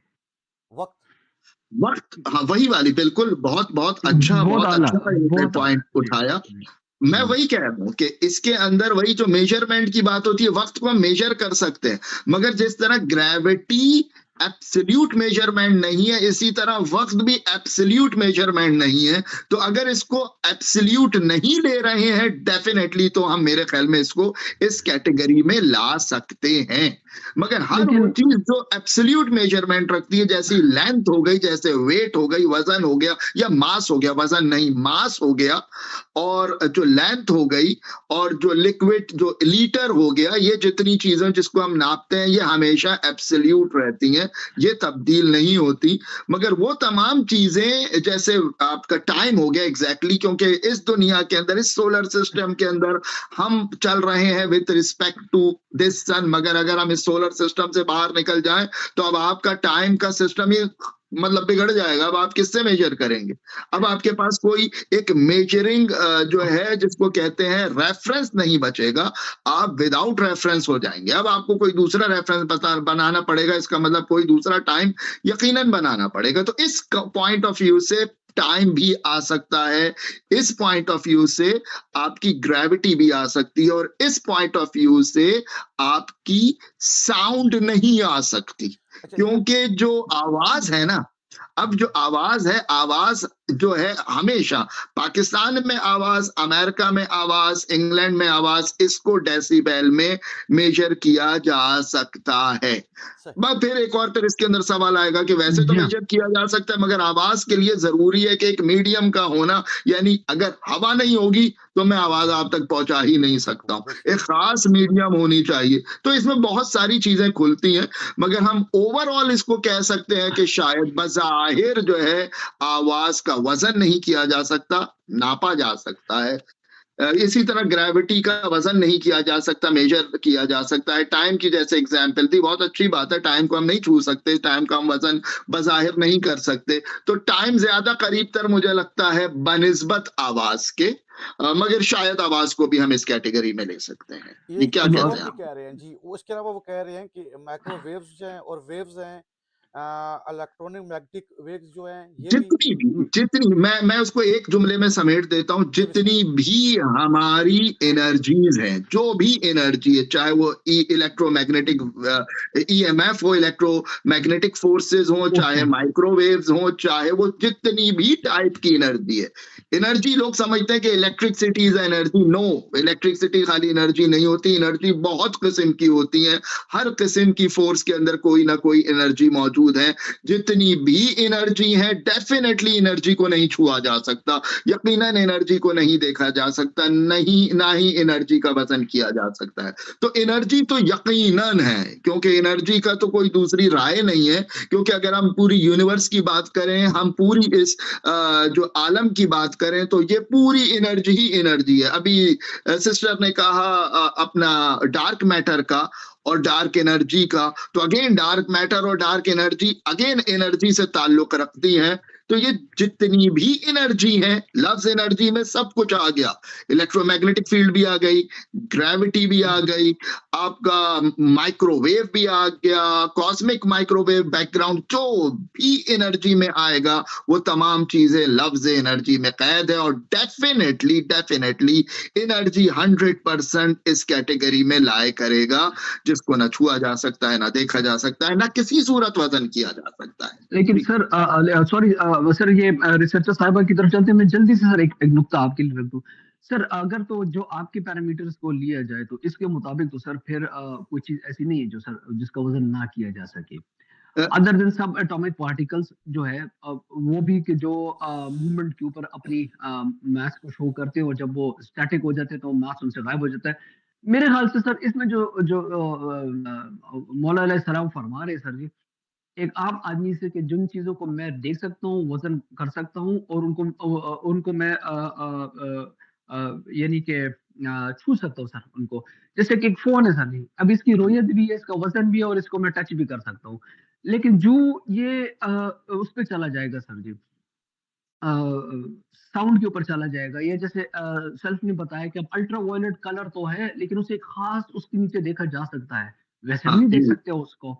वक्त, हाँ वही वाली, बिल्कुल, बहुत अच्छा पॉइंट उठाया। मैं वही कह रहा हूँ कि इसके अंदर वही जो मेजरमेंट की बात होती है, वक्त को हम मेजर कर सकते हैं, मगर जिस तरह ग्रेविटी एब्सोल्यूट मेजरमेंट नहीं है, इसी तरह वक्त भी एब्सोल्यूट मेजरमेंट नहीं है। तो अगर इसको एब्सोल्यूट नहीं ले रहे हैं डेफिनेटली, तो हम मेरे ख्याल में इसको इस कैटेगरी में ला सकते हैं। मगर हर वो चीज जो एब्सोल्यूट मेजरमेंट रखती है, जैसे लेंथ हो गई, जैसे वेट हो गई, वजन हो गया, या मास हो गया, वजन नहीं मास हो गया, और जो लेंथ हो गई, और जो लिक्विड जो लीटर हो गया, ये जितनी चीजें जिसको हम नापते हैं ये हमेशा एब्सोल्यूट रहती हैं, ये तब्दील नहीं होती। मगर वो तमाम चीजें, जैसे आपका टाइम हो गया एग्जैक्टली, क्योंकि इस दुनिया के अंदर, इस सोलर सिस्टम के अंदर हम चल रहे हैं विद रिस्पेक्ट टू दिस सन, मगर अगर हम इस सोलर सिस्टम से बाहर निकल जाएं तो अब आपका टाइम का सिस्टम ही मतलब बिगड़ जाएगा। अब आप किससे मेजर करेंगे? अब आपके पास कोई एक मेजरिंग जो है जिसको कहते हैं रेफरेंस नहीं बचेगा, आप विदाउट रेफरेंस हो जाएंगे। अब आपको कोई दूसरा रेफरेंस बनाना पड़ेगा, इसका मतलब कोई दूसरा टाइम यकीनन बनाना पड़ेगा। तो इस पॉइंट ऑफ व्यू से टाइम भी आ सकता है, इस पॉइंट ऑफ व्यू से आपकी ग्रेविटी भी आ सकती है, और इस पॉइंट ऑफ व्यू से आपकी साउंड नहीं आ सकती, क्योंकि जो आवाज है ना, अब जो आवाज है, आवाज जो है हमेशा पाकिस्तान में आवाज, अमेरिका में आवाज, इंग्लैंड में आवाज, इसको डेसिबल में मेजर किया जा सकता है। फिर एक और फिर इसके अंदर सवाल आएगा कि वैसे तो मेजर किया जा सकता है, मगर आवाज के लिए जरूरी है कि एक मीडियम का होना, यानी अगर हवा नहीं होगी तो मैं आवाज आप तक पहुंचा ही नहीं सकता हूं, एक खास मीडियम होनी चाहिए। तो इसमें बहुत सारी चीजें खुलती हैं, मगर हम ओवरऑल इसको कह सकते हैं कि शायद बज़ाहिर जो है आवाज का वजन नहीं किया जा सकता, नापा जा सकता है। इसी तरह ग्रेविटी का वजन नहीं किया जा सकता, मेजर किया जा सकता है। टाइम की जैसे एग्जाम्पल थी, बहुत अच्छी बात है, टाइम को हम नहीं छू सकते, टाइम का हम वजन बज़ाहिर नहीं कर सकते, तो टाइम ज्यादा करीब तर मुझे लगता है बनिस्बत आवाज के, मगर शायद आवाज को भी हम इस कैटेगरी में ले सकते हैं। ये क्या कहते हैं कह रहे हैं जी? उसके अलावा वो कह रहे हैं कि माइक्रोवेव्स हैं और वेव्स हैं, इलेक्ट्रॉनिक मैग्नेटिक वेव्स जो हैं, ये जितनी मैं उसको एक जुमले में समेट देता हूं, जितनी भी हमारी एनर्जीज हैं, जो भी एनर्जी है, चाहे वो इलेक्ट्रोमैग्नेटिक EMF हो, इलेक्ट्रोमैग्नेटिक फोर्सेस हो, चाहे माइक्रोवेव्स हो, चाहे वो जितनी भी टाइप की एनर्जी है। एनर्जी लोग समझते हैं कि electricity is energy, no, electricity खाली एनर्जी नहीं होती, एनर्जी बहुत किस्म की होती है, हर किस्म की फोर्स के अंदर कोई ना कोई एनर्जी मौजूद है। जितनी भी एनर्जी है, डेफिनेटली एनर्जी को नहीं छुआ जा सकता, यकीनन एनर्जी को नहीं देखा जा सकता, नहीं ना ही एनर्जी का वजन किया जा सकता है। तो एनर्जी तो यकीनन है, क्योंकि एनर्जी का तो कोई दूसरी राय नहीं है, क्योंकि अगर हम पूरी यूनिवर्स की बात करें, हम पूरी इस जो आलम की बात करें, तो ये पूरी एनर्जी ही एनर्जी है। अभी सिस्टर ने कहा अपना डार्क मैटर का और डार्क एनर्जी का, तो अगेन डार्क मैटर और डार्क एनर्जी अगेन एनर्जी से ताल्लुक रखती है। तो ये जितनी भी एनर्जी है, लफ्ज एनर्जी में सब कुछ आ गया, इलेक्ट्रोमैग्नेटिक फील्ड भी आ गई, ग्रेविटी भी आ गई, आपका माइक्रोवेव भी आ गया, कॉस्मिक माइक्रोवेव बैकग्राउंड, जो भी एनर्जी में आएगा वो तमाम चीजें लफ्ज एनर्जी में कैद है। और डेफिनेटली एनर्जी 100% इस कैटेगरी में लाए करेगा, जिसको ना छुआ जा सकता है, ना देखा जा सकता है, ना किसी सूरत वजन किया जा सकता है। लेकिन सर सॉरी सर ये रिसर्चर साहिबा की तरफ चलते हैं, मैं जल्दी से सर एक नुक्ता आपके लिए रख दूं। सर अगर तो जो आपके पैरामीटर्स को लिया जाए तो इसके मुताबिक तो सर फिर कोई चीज ऐसी नहीं है जो सर जिसका वजन ना किया जा सके, अदर देन सब एटॉमिक पार्टिकल्स जो है वो भी कि जो मूवमेंट के ऊपर अपनी मास को शो करते हैं और जब वो स्टैटिक हो जाते हैं तो मास उनसे गायब हो जाता है। मेरे ख्याल से सर इसमें जो जो मौला अलैहिस्सलाम फरमा रहे सर जी, एक आम आदमी से कि जिन चीजों को मैं देख सकता हूँ, वजन कर सकता हूँ और उनको मैं यानी कि छू सकता हूँ सर उनको, जैसे कि एक फोन है सर जी, अब इसकी रोयत भी है, इसका वजन भी है और इसको मैं टच भी कर सकता हूँ, लेकिन जो ये उस पर चला जाएगा सर जी, साउंड के ऊपर चला जाएगा, या जैसे सेल्फ ने बताया कि अब अल्ट्रा वायलेट कलर तो है लेकिन उसे खास उसके नीचे देखा जा सकता है, वैसे हम नहीं देख सकते उसको,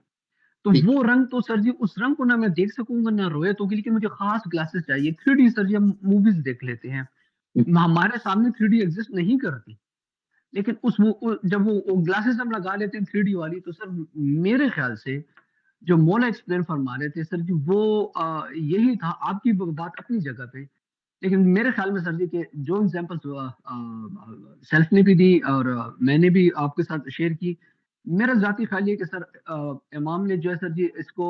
तो वो रंग तो सर जी उस रंग को ना मैं देख सकूंगा ना रोयत होगी, लेकिन मुझे खास ग्लासेस चाहिए। 3D सर जी हम मूवीज देख लेते हैं, हमारे सामने 3D एग्जिस्ट नहीं करती, लेकिन जब वो ग्लासेस हम लगा लेते हैं 3D वाली, तो सर मेरे ख्याल से जो मौला एक्सप्लेन फरमा रहे थे सर जी वो यही था, आपकी बात अपनी जगह पे, लेकिन मेरे ख्याल में सर जी के जो एग्जांपल्स सेल्फ ने भी दी और मैंने भी आपके साथ शेयर की, मेरा जाती ख्याल ये कि सर इमाम ने जो है सर जी इसको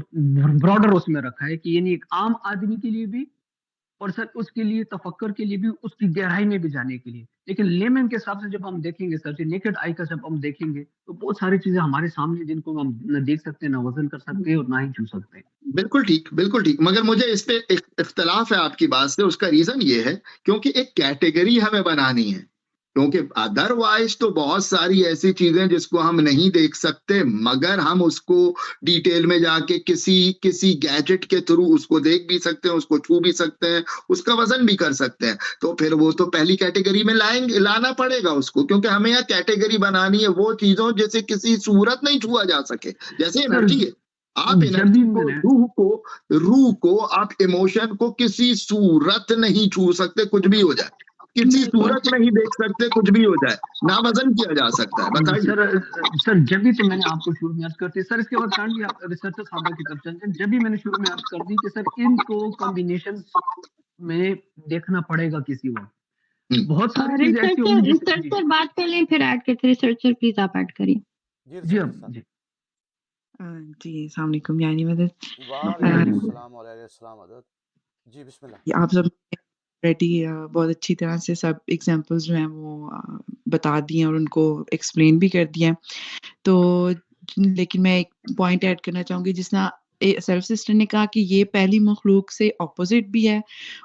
ब्रॉडर उसमें रखा है कि यानी एक आम आदमी के लिए भी और सर उसके लिए तफक्कर के लिए भी, उसकी गहराई में भी जाने के लिए, लेकिन लेमन के हिसाब से जब हम देखेंगे सर जी, नेकेड आई का जब हम देखेंगे तो बहुत सारी चीजें हमारे सामने जिनको हम न देख सकते हैं, ना वजन कर सकते हैं और ना ही छू सकते हैं। बिल्कुल ठीक, बिल्कुल ठीक, मगर मुझे इस पे एक इख्तलाफ है आपकी बात से। उसका रीजन ये है क्योंकि एक कैटेगरी हमें बनानी है, क्योंकि अदरवाइज तो बहुत सारी ऐसी चीजें जिसको हम नहीं देख सकते, मगर हम उसको डिटेल में जाके किसी गैजेट के थ्रू उसको देख भी सकते हैं, उसको छू भी सकते हैं, उसका वजन भी कर सकते हैं, तो फिर वो तो पहली कैटेगरी में लाना पड़ेगा उसको, क्योंकि हमें यहाँ कैटेगरी बनानी है वो चीजों जैसे किसी सूरत नहीं छुआ जा सके, जैसे एनर्जी है, आप एनर्जी को, रूह को, आप इमोशन को किसी सूरत नहीं छू सकते, कुछ भी हो जाए, किसी सूरत में ही देख सकते, कुछ भी हो जाए, ना वजन किया जा सकता है। बताइए सर जब भी तो मैंने आपको शुरू में अर्ज करती, सर इसके बाद कांडी आप रिसर्चर साहब की तरफ चलते हैं, जब भी मैंने शुरू में अर्ज कर दी कि सर इनको कॉम्बिनेशन में देखना पड़ेगा किसी वक्त, बहुत सारी चीजें ऐसी होंगी। रिसर्चर बात कर लें फिर ऐड करते, रिसर्चर प्लीज आप ऐड करिए। जी जी जी, अस्सलाम वालेकुम यानी मदद। जी बिस्मिल्लाह। आप सब ऑलरेडी बहुत अच्छी तरह से सब एग्जांपल्स जो हैं वो बता दिए और उनको एक्सप्लेन भी कर दिया, तो लेकिन मैं एक पॉइंट ऐड करना चाहूँगी, जिसना सेल्फ सिस्टर ने कहा कि ये पहली मखलूक से ऑपोजिट भी है,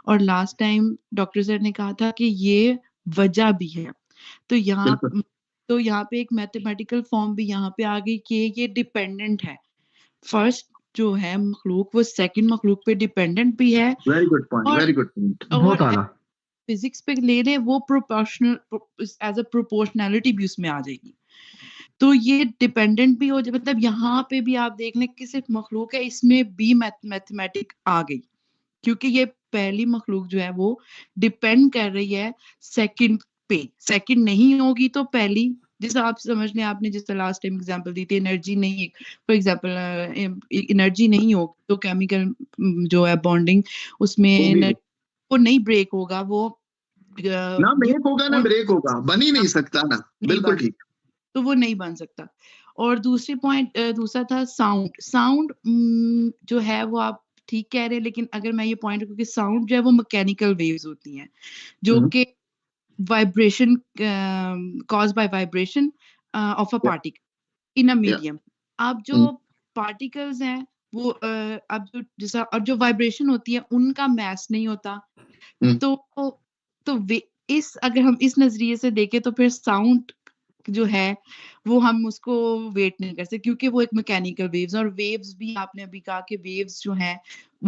और लास्ट टाइम डॉक्टर सर ने कहा था कि ये वजह भी है, तो यहाँ पे एक मैथमेटिकल फॉर्म भी यहाँ पे आ गई कि ये डिपेंडेंट है, फर्स्ट जो है मखलूक वो सेकंड मखलूक पे डिपेंडेंट भी है। Very good point, very good point, बहुत आला। फिजिक्स पे ले लें वो प्रोपोर्शनल एज अ प्रोपोर्शनैलिटी भी उसमें आ जाएगी, तो ये डिपेंडेंट भी हो जाए, मतलब यहाँ पे भी आप देख लें कि सिर्फ मखलूक है, इसमें भी मैथमेटिक आ गई, क्योंकि ये पहली मखलूक जो है वो डिपेंड कर रही है सेकंड पे, सेकंड नहीं होगी तो पहली, जैसे आप समझ लें, आपने जिस लास्ट टाइम एग्जांपल दी थी, एनर्जी नहीं, फॉर एग्जांपल एनर्जी नहीं हो तो केमिकल जो है बॉन्डिंग उसमें वो नहीं ब्रेक होगा, वो ना ब्रेक होगा ना ब्रेक होगा, बन ही नहीं सकता ना, बिल्कुल ठीक, तो वो नहीं बन सकता। और दूसरी पॉइंट दूसरा था साउंड जो है वो आप ठीक कह रहे हैं, लेकिन अगर मैं ये पॉइंट रखूं कि साउंड जो है वो मैकेनिकल वेव्स होती हैं जो कि vibration cause by vibration of a particle in a medium. अब जो पार्टिकल्स हैं वो अब जो जैसा और जो वाइब्रेशन होती है उनका मैस नहीं होता, तो इस अगर हम इस नजरिए से देखें तो फिर साउंड जो है वो हम उसको वेट नहीं कर सकते, क्योंकि वो एक मैकेनिकल वेव्स, और वेव्स भी आपने अभी कहा कि वेव्स जो हैं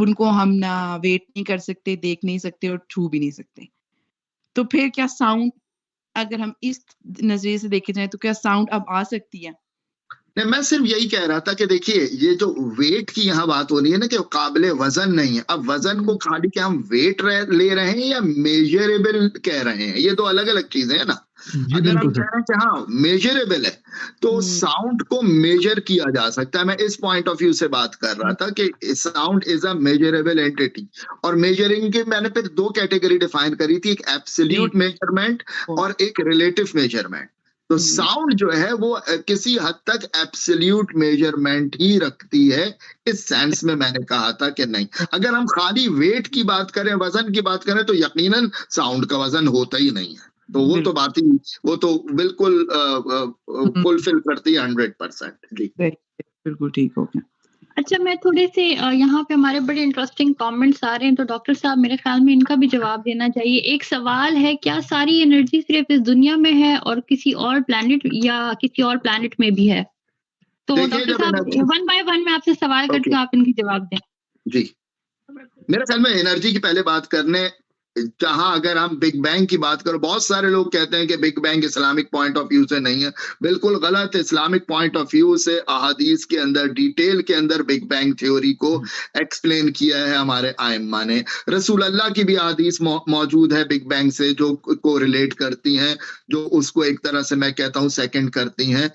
उनको हम ना वेट नहीं कर सकते, देख नहीं सकते और छू भी नहीं सकते, तो फिर क्या साउंड, अगर हम इस नजरिए से देखे जाए तो क्या साउंड अब आ सकती है? नहीं, मैं सिर्फ यही कह रहा था कि देखिए ये जो वेट की यहाँ बात हो रही है ना कि काबिले वजन नहीं है, अब वजन को खाली क्या हम वेट ले रहे हैं या मेजरेबल कह रहे हैं, ये दो अलग अलग चीजें हैं ना। अगर हम कह रहे हैं कि हाँ मेजरेबल है, तो साउंड को मेजर किया जा सकता है। मैं इस पॉइंट ऑफ व्यू से बात कर रहा था कि sound is a measurable entity, और मेजरिंग के मैंने फिर दो कैटेगरी डिफाइन करी थी, एक एब्सोल्यूट मेजरमेंट और एक रिलेटिव मेजरमेंट। तो साउंड जो है वो किसी हद तक एब्सोल्यूट मेजरमेंट ही रखती है, इस सेंस में मैंने कहा था कि नहीं। अगर हम खाली वेट की बात करें, वजन की बात करें, तो यकीनन साउंड का वजन होता ही नहीं है। तो वो तो बात ही, वो तो बिल्कुल फुलफिल करती है 100%। जी बिल्कुल ठीक हो गया। अच्छा, मैं थोड़े से यहाँ पे हमारे बड़े इंटरेस्टिंग कमेंट्स आ रहे हैं, तो डॉक्टर साहब मेरे ख्याल में इनका भी जवाब देना चाहिए। एक सवाल है, क्या सारी एनर्जी सिर्फ इस दुनिया में है और किसी और प्लैनेट या किसी और प्लैनेट में भी है? तो डॉक्टर साहब वन बाय वन मैं आपसे सवाल करती हूँ, आप इनकी जवाब दें। जी, मेरे ख्याल में एनर्जी की पहले बात करने जहां अगर हम बिग बैंग की बात करो, बहुत सारे लोग कहते हैं कि big bang Islamic point of view से नहीं है। बिल्कुल गलत। इस्लामिक पॉइंट ऑफ व्यू से अहादीस के अंदर डिटेल के अंदर बिग बैंग थ्योरी को एक्सप्लेन किया है हमारे आइम्मा ने। रसूल अल्लाह की भी अहादीस मौजूद है बिग बैंग से, जो को रिलेट करती हैं, जो उसको एक तरह से मैं कहता हूँ सेकंड करती हैं,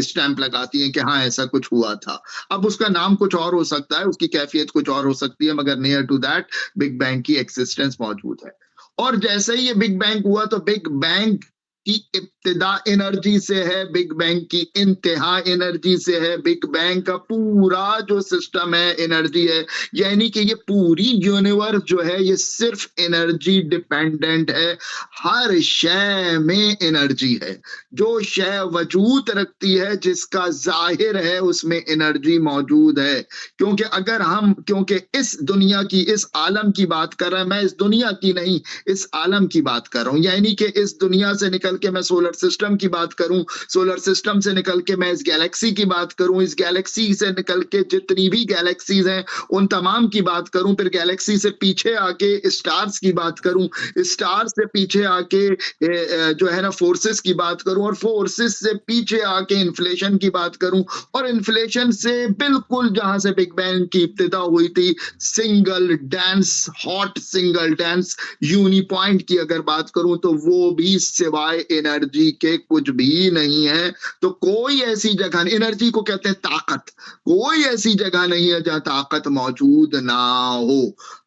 स्टैंप लगाती हैं कि हाँ ऐसा कुछ हुआ था। अब उसका नाम कुछ और हो सकता है, उसकी कैफियत कुछ और हो सकती है, मगर near to that big bang की एक्सिस्टेंस मौजूद है। और जैसे ही ये बिग बैंग हुआ, तो बिग बैंग की इब्तिदा एनर्जी से है, बिग बैंग की इंतहा एनर्जी से है, बिग बैंग का पूरा जो सिस्टम है एनर्जी है। यानी कि ये पूरी यूनिवर्स जो है ये सिर्फ एनर्जी डिपेंडेंट है। हर शय में एनर्जी है। जो शय वजूद रखती है, जिसका जाहिर है उसमें एनर्जी मौजूद है। क्योंकि इस दुनिया की, इस आलम की बात कर रहे हैं, मैं इस दुनिया की नहीं, इस आलम की बात कर रहा हूं। यानी कि इस दुनिया से निकल के मैं सोलर सिस्टम की बात करूं, सोलर सिस्टम से निकल के मैं इस गैलेक्सी की बात करूं, इस गैलेक्सी से निकल के जितनी भी गैलेक्सीज हैं उन तमाम की बात करूं, फिर गैलेक्सी से पीछे आके स्टार्स की बात करूं, स्टार्स से पीछे आके जो है ना फोर्सेस की बात करूं, और फोर्सेस से पीछे आके इन्फ्लेशन की बात करूं, और इन्फ्लेशन से बिल्कुल जहां से बिग बैंग की इब्तिदा हुई थी, single dance, hot single dance unipoint की अगर बात करूं, तो वो भी सिवाय एनर्जी के कुछ भी नहीं है। तो कोई ऐसी जगह नहीं, एनर्जी को कहते हैं ताकत, कोई ऐसी जगह नहीं है जहां ताकत मौजूद ना हो।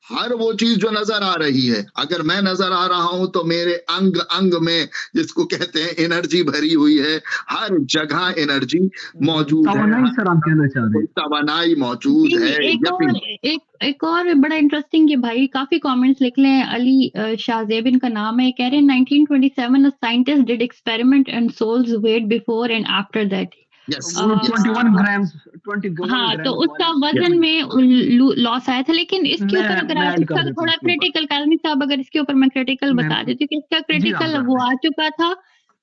हर वो चीज जो नजर आ रही है, अगर मैं नजर आ रहा हूं तो मेरे अंग अंग में, जिसको कहते हैं एनर्जी भरी हुई है, हर जगह एनर्जी मौजूद है, तवानाई मौजूद है। एक और बड़ा इंटरेस्टिंग है भाई, काफी कमेंट्स लिख ले हैं। अली शाहजेब इनका नाम है, कह रहे हैं 1927 a scientist did experiment and souls weight before and after that. 21 ग्राम 20 ग्राम। हाँ, तो उसका वजन में लॉस आया था। लेकिन इसके ऊपर अगर आप इसका थोड़ा क्रिटिकल, काजमी साहब अगर इसके ऊपर मैं क्रिटिकल बता देती हूँ कि इसका क्रिटिकल वो आ चुका था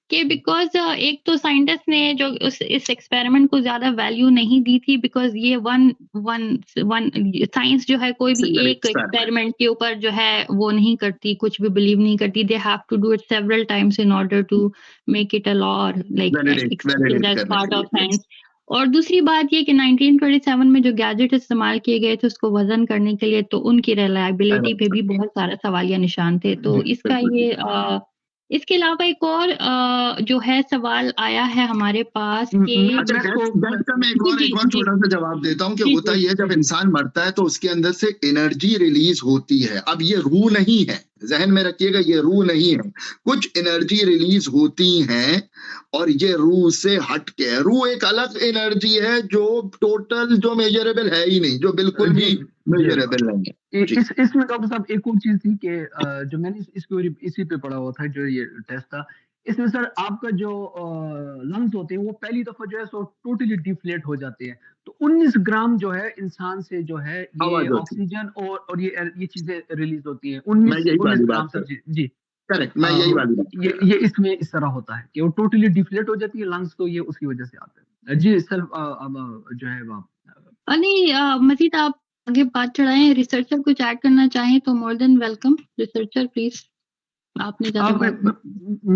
कि बिकॉज एक तो साइंटिस्ट ने जो इस एक्सपेरिमेंट को ज्यादा वैल्यू नहीं दी थी, बिकॉज ये साइंस जो है कोई भी एक एक्सपेरिमेंट के ऊपर जो है वो नहीं करती, कुछ भी बिलीव नहीं करती। They have to do it several times in order to make it a law, like part of science. और दूसरी बात ये कि 1927 में जो गैजेट इस्तेमाल किए गए थे उसको वजन करने के लिए, तो उनकी रिलायबिलिटी पे भी बहुत सारा सवालिया निशान थे। तो इसका ये इसके अलावा एक और जो है सवाल आया है हमारे पास कि मैं एक और छोटा सा जवाब देता हूँ कि होता ही है, जब इंसान मरता है तो उसके अंदर से एनर्जी रिलीज होती है। अब ये रूह नहीं है, जहन में रखिएगा, ये रूह नहीं है। कुछ एनर्जी रिलीज होती हैं और ये रूह से हट के, रूह एक अलग एनर्जी है जो टोटल, जो मेजरेबल है ही नहीं, जो बिल्कुल भी मेजरेबल नहीं है। इसमें डॉक्टर साहब एक और चीज थी कि जो मैंने इसी पे पढ़ा हुआ था, जो ये टेस्ट था, इसमें सर आपका जो लंग्स होते हैं वो पहली दफा जो है सो टोटली डिफ्लेट हो जाते हैं। तो 19 ग्राम जो है इंसान से जो है ये ऑक्सीजन और ये चीजें रिलीज होती हैं। 19 ग्राम सर। जी करेक्ट, मैं यही वाली बात ये इसमें इस तरह होता है कि वो टोटली डिफ्लेट हो जाती है लंग्स, तो ये उसकी वजह से आता है। जी सर, जो है नहीं, मजीद आप आगे बात चढ़ाएं, रिसर्चर कुछ ऐड करना चाहें तो more than welcome. Researcher please, आपने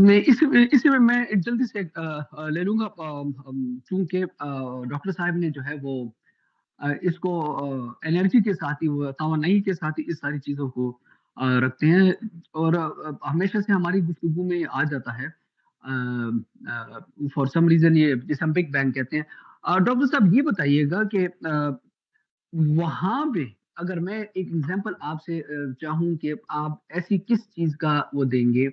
मैं इसी में मैं जल्दी से ले लूंगा, क्योंकि डॉक्टर साहब ने जो है वो इसको एनर्जी के साथ ही, वो तवानाई के साथ ही इस सारी चीजों को रखते हैं, और हमेशा से हमारी गुफ्तगू में आ जाता है। फॉर सम रीजन ये जिसे हम बिग बैंग कहते हैं। डॉक्टर साहब ये बताइएगा कि वहां पे अगर मैं एक एग्जांपल आपसे चाहूं कि आप ऐसी किस चीज का वो देंगे,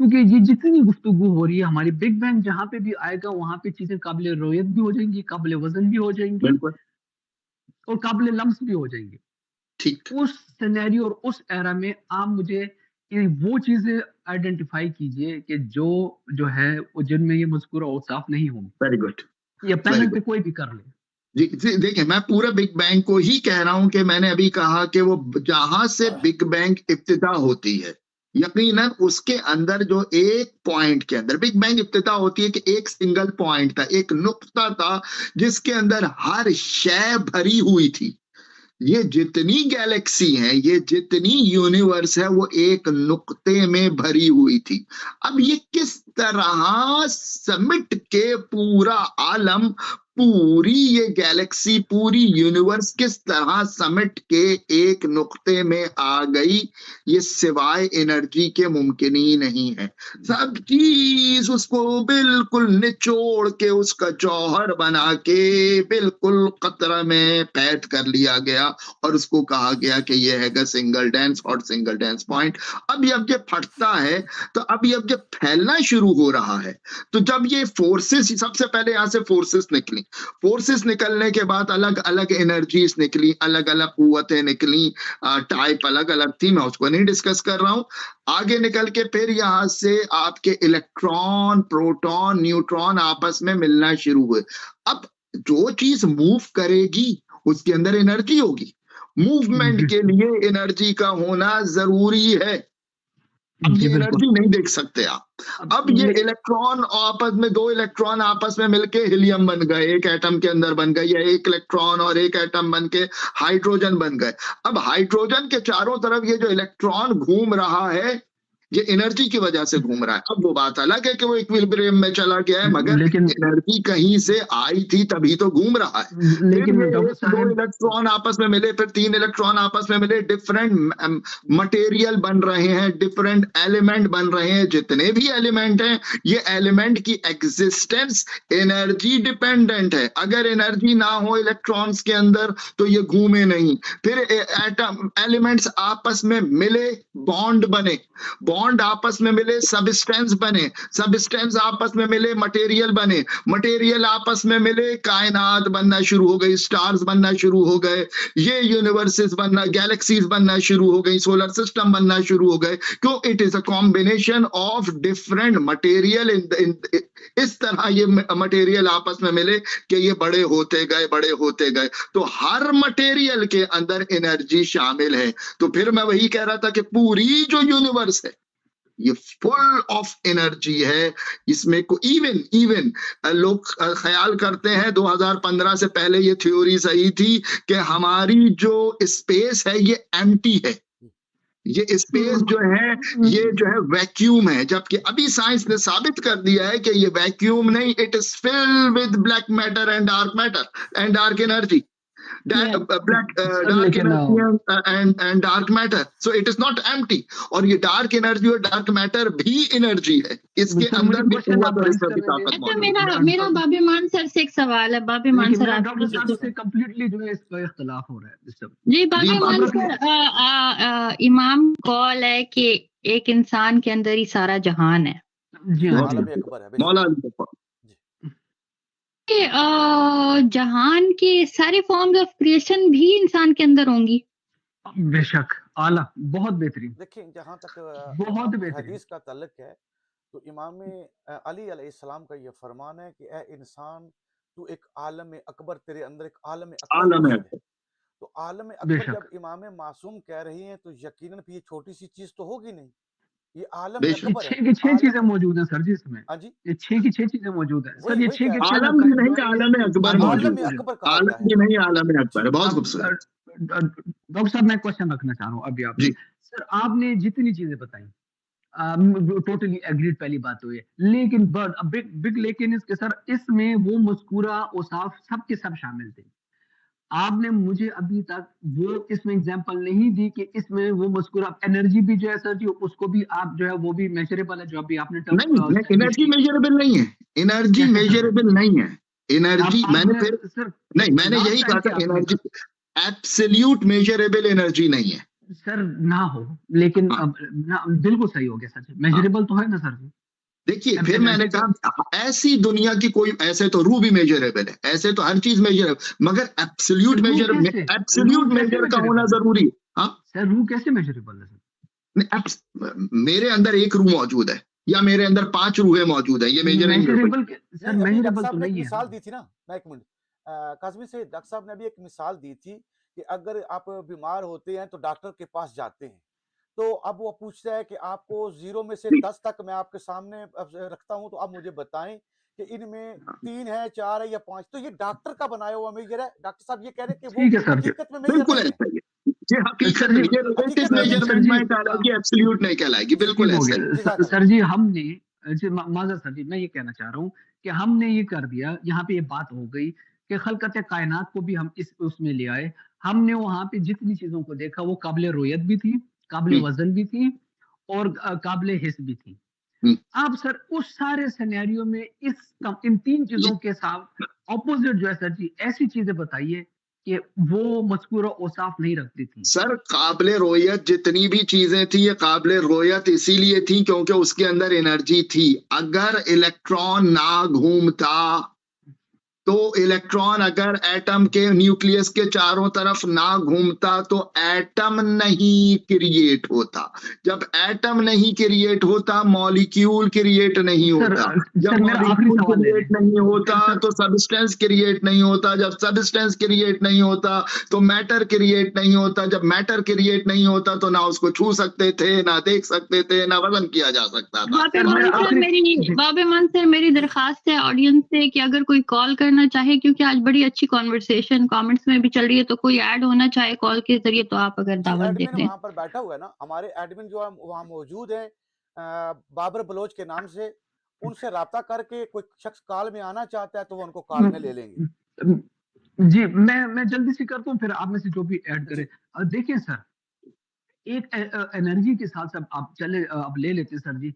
क्योंकि ये जितनी गुफ्तगू हो रही है हमारी बिग बैंग जहां पे भी आएगा वहां पे चीजें काबिल रोयत भी हो जाएंगी, काबिल वजन भी हो जाएंगी बिल्कुल और काबिल लम्स भी हो जाएंगी। ठीक। उस सिनेरियो और उस एरा में आप मुझे ये वो चीजें आइडेंटिफाई कीजिए कि जो है वो जिनमें ये मज़कूरा औसाफ नहीं होंगे, वेरी गुड, या वेरी पैनल गुड। पे कोई भी कर ले। जी, देखिए मैं पूरा बिग बैंग को ही कह रहा हूं कि मैंने अभी कहा कि वो जहां से बिग बैंग इब्तिदा होती है, यकीनन उसके अंदर जो एक पॉइंट के अंदर बिग बैंग इब्तिदा होती है कि एक सिंगल पॉइंट था, एक नुक्ता था जिसके अंदर हर शय भरी हुई थी। ये जितनी गैलेक्सी हैं, ये जितनी यूनिवर्स है, वो एक नुक्ते में भरी हुई थी। अब ये किस तरह समिट के पूरा आलम, पूरी ये गैलेक्सी, पूरी यूनिवर्स किस तरह समिट के एक नुक्ते में आ गई, ये सिवाय एनर्जी के मुमकिन ही नहीं है। सब चीज उसको बिल्कुल निचोड़ के उसका जौहर बना के बिल्कुल कतरा में पैट कर लिया गया और उसको कहा गया कि ये है सिंगल डेंस और सिंगल डेंस पॉइंट। अब ये फटता है तो अब ये जब फैलना शुरू हो रहा है, तो जब ये फोर्सेस, सबसे पहले यहां से फोर्सेस निकली, फोर्सेस निकलने के बाद अलग अलग एनर्जीज निकली, अलग अलग कुव्वतें निकली, टाइप अलग अलग थी, मैं उसको नहीं डिस्कस कर रहा हूं। आगे निकल के फिर यहां से आपके इलेक्ट्रॉन, प्रोटॉन, न्यूट्रॉन आपस में मिलना शुरू हुए। अब जो चीज मूव करेगी उसके अंदर एनर्जी होगी, मूवमेंट के लिए एनर्जी का होना जरूरी है। अब ये एनर्जी नहीं देख सकते आप। अब ये इलेक्ट्रॉन आपस में, दो इलेक्ट्रॉन आपस में मिलके हीलियम बन गए, एक एटम के अंदर बन गए, या एक इलेक्ट्रॉन और एक एटम बन के हाइड्रोजन बन गए। अब हाइड्रोजन के चारों तरफ ये जो इलेक्ट्रॉन घूम रहा है, ये एनर्जी की वजह से घूम रहा है। अब वो बात अलग है कि वो इक्विलिब्रियम में चला गया है, मगर लेकिन एनर्जी कहीं से आई थी तभी तो घूम रहा है। लेकिन ये दो इलेक्ट्रॉन आपस में मिले, फिर तीन इलेक्ट्रॉन आपस में मिले, डिफरेंट मटेरियल बन रहे हैं, डिफरेंट एलिमेंट बन रहे हैं। जितने भी एलिमेंट हैं, ये एलिमेंट की एग्जिस्टेंस एनर्जी डिपेंडेंट है। अगर एनर्जी ना हो इलेक्ट्रॉन्स के अंदर तो ये घूमे नहीं। फिर एटम एलिमेंट्स आपस में मिले, बॉन्ड बने, बॉन्ड आपस में मिले, सबस्टेंस बने, सबस्टेंस आपस में मिले, मटेरियल बने, मटेरियल आपस में मिले, कायनात बनना शुरू हो गई, स्टार्स बनना शुरू हो गए, ये यूनिवर्सेस बनना, गैलेक्सीज बनना शुरू हो गई, सोलर सिस्टम बनना शुरू हो गए। क्यों? It is a combination of different material. इस तरह ये मटेरियल आपस में मिले कि ये बड़े होते गए, बड़े होते गए। तो हर मटेरियल के अंदर एनर्जी शामिल है। तो फिर मैं वही कह रहा था कि पूरी जो यूनिवर्स है ये फुल ऑफ एनर्जी है। इसमें को इवन लोग ख्याल करते हैं 2015 से पहले ये थ्योरी सही थी कि हमारी जो स्पेस है ये एम्प्टी है, ये स्पेस जो है ये जो है वैक्यूम है। जबकि अभी साइंस ने साबित कर दिया है कि ये वैक्यूम नहीं, it is filled with black matter and dark energy, black dark energy and dark matter, so it is not empty। और ये dark energy और dark matter भी energy है, इसके अंदर भी कुव्वत और इसमें भी ताकत मौजूद है। मेरा बाबे मान सर से एक सवाल है। बाबे मान सर आपसे कंप्लीटली जो है इस पर इख्तिलाफ हो रहा है। जी बाबे मान सर, इमाम कॉल है कि एक इंसान के अंदर ही सारा जहान है। जी मौला जहान के सारे फॉर्म्स ऑफ क्रिएशन भी इंसान के अंदर होंगी। बेशक, आला, बहुत बेहतरीन। देखिए जहां तक बहुत बेहतरीन हदीस का ताल्लुक है तो इमाम अली अलैहिस्सलाम का ये फरमान है कि ए इंसान तू एक आलम अकबर, तेरे अंदर एक आलम अकबर है। तो आलम अकबर जब इमाम मासूम कह रही हैं तो यकीनन ये छोटी सी चीज तो होगी नहीं, ये आलम अकबर है। छह चीजें मौजूद हैं सर जी इसमें। हाँ जी, ये छह की छह चीजें मौजूद हैं सर। ये छह के आलम भी नहीं, आलम अकबर मौजूद है। आलम भी नहीं, आलम अकबर है। बहुत खूबसूरत। डॉक्टर साहब मैं क्वेश्चन रखना चाह रहा हूँ अभी आप सर। आपने जितनी चीजें बताई टोटली एग्रीड, पहली बात तो ये, लेकिन बिग लेकिन इसके सर इसमें वो मज़कूरा औसाफ सब के सब शामिल थे। आपने मुझे अभी तक वो इसमें एग्जांपल नहीं दी कि इसमें वो मज़कूरा एनर्जी भी जो है सर जी, उसको भी आप जो है वो भी मेजरेबल है, जो अभी आपने टर्म नहीं, एनर्जी मेजरेबल नहीं है, एनर्जी कैसे सर? मेजरेबल नहीं है, एनर्जी मैंने फिर सर नहीं, मैंने लास्ट यही टाइम कहा की था, आपने एनर्जी एब्सोल्यूट मेजरेबल एनर्जी नहीं है। सर ना हो, लेकिन हाँ, अब ना बिल्कुल सही हो गया सर जी, हाँ। मेजरेबल तो है ना सर जी। देखिए अब फिर मैंने एनर्जी तो कहा ऐसी दुनिया की कोई, ऐसे तो रूह भी मेजरेबल है, ऐसे तो हर चीज मेजरेबल, मगर एब्सोल्यूट रूह मेजर, कैसे एब्सोल्यूट रूह कैसे मेजर का होना मेजरेबल है जरूरी है। हाँ, सर? रूह कैसे मेजरेबल है सर? मेरे अंदर एक रूह मौजूद है या मेरे अंदर 5 रूहें मौजूद है, ये मेजरिंग नहीं मेजरेबल सर, नहीं, अभी डॉक्टर मेजरेबल तो साहब ने एक नहीं है मिसाल ना। दी थी ना, मैं 1 मिनट काज़मी से डॉक्टर साहब ने अभी एक मिसाल दी थी कि अगर आप बीमार होते हैं तो डॉक्टर के पास जाते हैं। तो अब वो पूछता है कि आपको 0 में से 10 तक मैं आपके सामने अब रखता हूँ, तो आप मुझे बताएँ कि इनमें 3 है, 4 है या 5, तो ये डॉक्टर का बनाया हुआ मेजर है। डॉक्टर साहब ये कह रहे हैं कि वो ठीक है सर जी, हकीकत में मेजर बिल्कुल नहीं है। ऐसा ही है, ये हकीकत सर में, जी ये रिलेटिव हकीकत में नहीं सर मेजरमेंट जी में कहलाएगी, एब्सोल्यूट नहीं कहलाएगी, बिल्कुल ठीक हो ऐसा ही। गया जज़ाकल्लाह। सर जी। हमने जी माज़रत सर जी, मैं ये कहना चाह रहा हूँ कि हमने ये कर दिया, यहाँ पे ये बात हो गई कि खलकत कायनात को भी हम इस उसमें ले आए। हमने वहाँ पे जितनी चीज़ों को देखा वो काबिल रोयत भी थी, काबिल हुँ, वज़न भी थी और काबिल हिस्स भी थी। हुँ। अब सर उस सारे सिनेरियो में इन 3 चीज़ों के साथ ऑपोज़िट जो है सर जी, ऐसी चीज़ें बताइए कि वो मज़कूरा औसाफ नहीं रखती थी। सर काबिले रोयत जितनी भी चीजें थी, ये काबिले रोयत इसीलिए थी क्योंकि उसके अंदर एनर्जी थी। अगर इलेक्ट्रॉन ना घूमता, तो इलेक्ट्रॉन अगर एटम के न्यूक्लियस के चारों तरफ ना घूमता तो एटम नहीं क्रिएट होता। जब एटम नहीं क्रिएट होता, मॉलिक्यूल क्रिएट नहीं सर होता। जब सर मेरा आखिरी मॉलिक्यूल सवाल ले क्रिएट लें। नहीं होता सर तो सब्सटेंस क्रिएट नहीं होता। जब सब्सटेंस क्रिएट नहीं होता तो मैटर क्रिएट नहीं होता। जब मैटर क्रिएट नहीं होता तो ना उसको छू सकते थे, ना देख सकते थे, ना वजन किया जा सकता था। सर मेरा आखिरी बाबे मान सर मेरी दरखास्त है ऑडियंस से कि अगर कोई कॉल करना चाहे, क्योंकि आज बड़ी अच्छी कॉन्वर्सेशन कमेंट्स में भी चल रही है, तो कोई ऐड होना चाहे कॉल के जरिए तो आप अगर जी, दावत दे एडमिन दें। वहाँ पर बैठा हुआ है ना, हमारे एडमिन जो है वहाँ मौजूद हैं, बाबर बलोच के नाम से, उनसे राब्ता करके कोई शख्स कॉल में आना चाहता है तो वो उनको कॉल में ले लेंगे। जी, मैं जल्दी से करता हूँ, फिर आप में से जो भी ऐड जी। करें। देखिए सर, एक एनर्जी के साथ आप चले आप ले लेते हैं sir ji,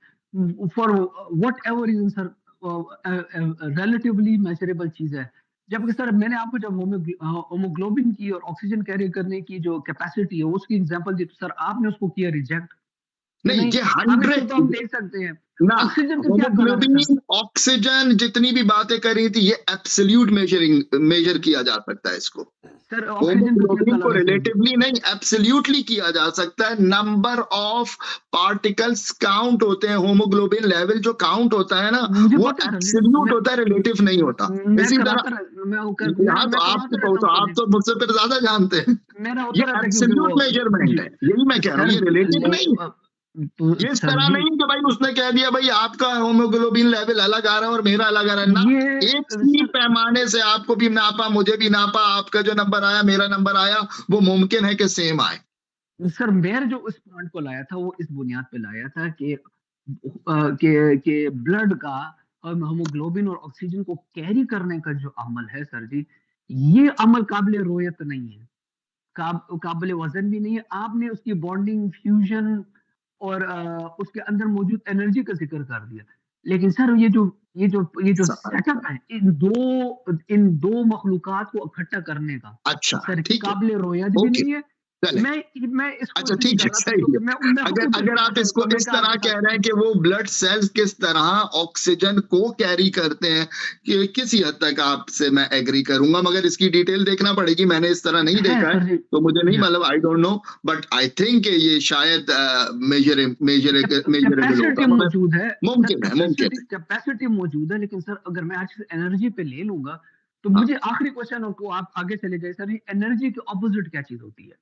for whatever reason sir, relatively measurable चीज़ है। जबकि सर मैंने आपको जब होमोग्लोबिन की और ऑक्सीजन कैरी करने की जो कैपेसिटी है उसकी एग्जांपल दी, तो सर आपने उसको किया रिजेक्ट कि नहीं, नहीं, ये हम इसको तो 100 हम देख सकते हैं। ना, ऑक्सीजन का क्या कलर है होमोग्लोबिन, सर? ऑक्सीजन जितनी भी बातें कर रही थी, ये एब्सोल्यूट मेजर किया जा सकता है इसको। सर ऑक्सीजन का क्या होमोग्लोबिन को कलर है सर जी? रिलेटिवली नहीं, एब्सोल्यूटली किया जा सकता है। नंबर ऑफ पार्टिकल्स काउंट होते हैं, होमोग्लोबिन लेवल जो काउंट होता है ना, मुझे वो पता है सर जी, एब्सोल्यूट होता है, रिलेटिव नहीं होता। मैं इसी तरह कराता रह मैं वो कर यहाँ तो मैं आप करवाता रहता हूँ सर आप जी। तो मुझसे फिर ज्यादा जानते हैं। मेरा ये होता रहता है क्योंकि एब्सोल्यूट वो मेजरमेंट जी, है, यही मैं कह रहा हूँ, सर ये रिलेटिव नहीं है। तो ये इस सर तरह जी नहीं कि भाई उसने कह दिया भाई आपका होमोग्लोबिन लेवल अलग आ रहा है और मेरा अलग आ रहा है ना। ये एक ही सर पैमाने से आपको भी नापा, मुझे भी नापा, आपका जो नंबर आया, मेरा नंबर आया, वो मुमकिन है कि सेम आए। सर मैंने जो उस पॉइंट को लाया था वो इस बुनियाद पे लाया था कि ब्लड का होमोग्लोबिन और ऑक्सीजन को कैरी करने का जो अमल है सर जी, ये अमल काबिल रोयत नहीं है, काबिल वजन भी नहीं है। आपने उसकी बॉन्डिंग, फ्यूजन और उसके अंदर मौजूद एनर्जी का जिक्र कर दिया, लेकिन सर ये जो सेटअप है इन दो मखलूकात को इकट्ठा करने का, अच्छा, सर ठीक है, काबिल रोयत भी ओके, नहीं है। चले, मैं इसको अच्छा इसलिए ठीक कर है, रहा था सही क्योंकि है। मैं खुद अगर आप इसको इस तरह कह रहे हैं कि वो ब्लड सेल्स किस तरह ऑक्सीजन को कैरी करते हैं, कि किसी हद तक आपसे मैं एग्री करूंगा, मगर इसकी डिटेल देखना पड़ेगी, मैंने इस तरह नहीं देखा है, तो मुझे नहीं मालूम, I don't know, but I think ये शायद मेजरेबल होगा, मौजूद है, मुमकिन है, मुमकिन है। कैपेसिटी मौजूद है, लेकिन सर अगर मैं आज एनर्जी पे ले लूंगा तो हाँ। मुझे आखिरी क्वेश्चन को आप आगे चले जाए सर, एनर्जी के ऑपोजिट क्या चीज होती है?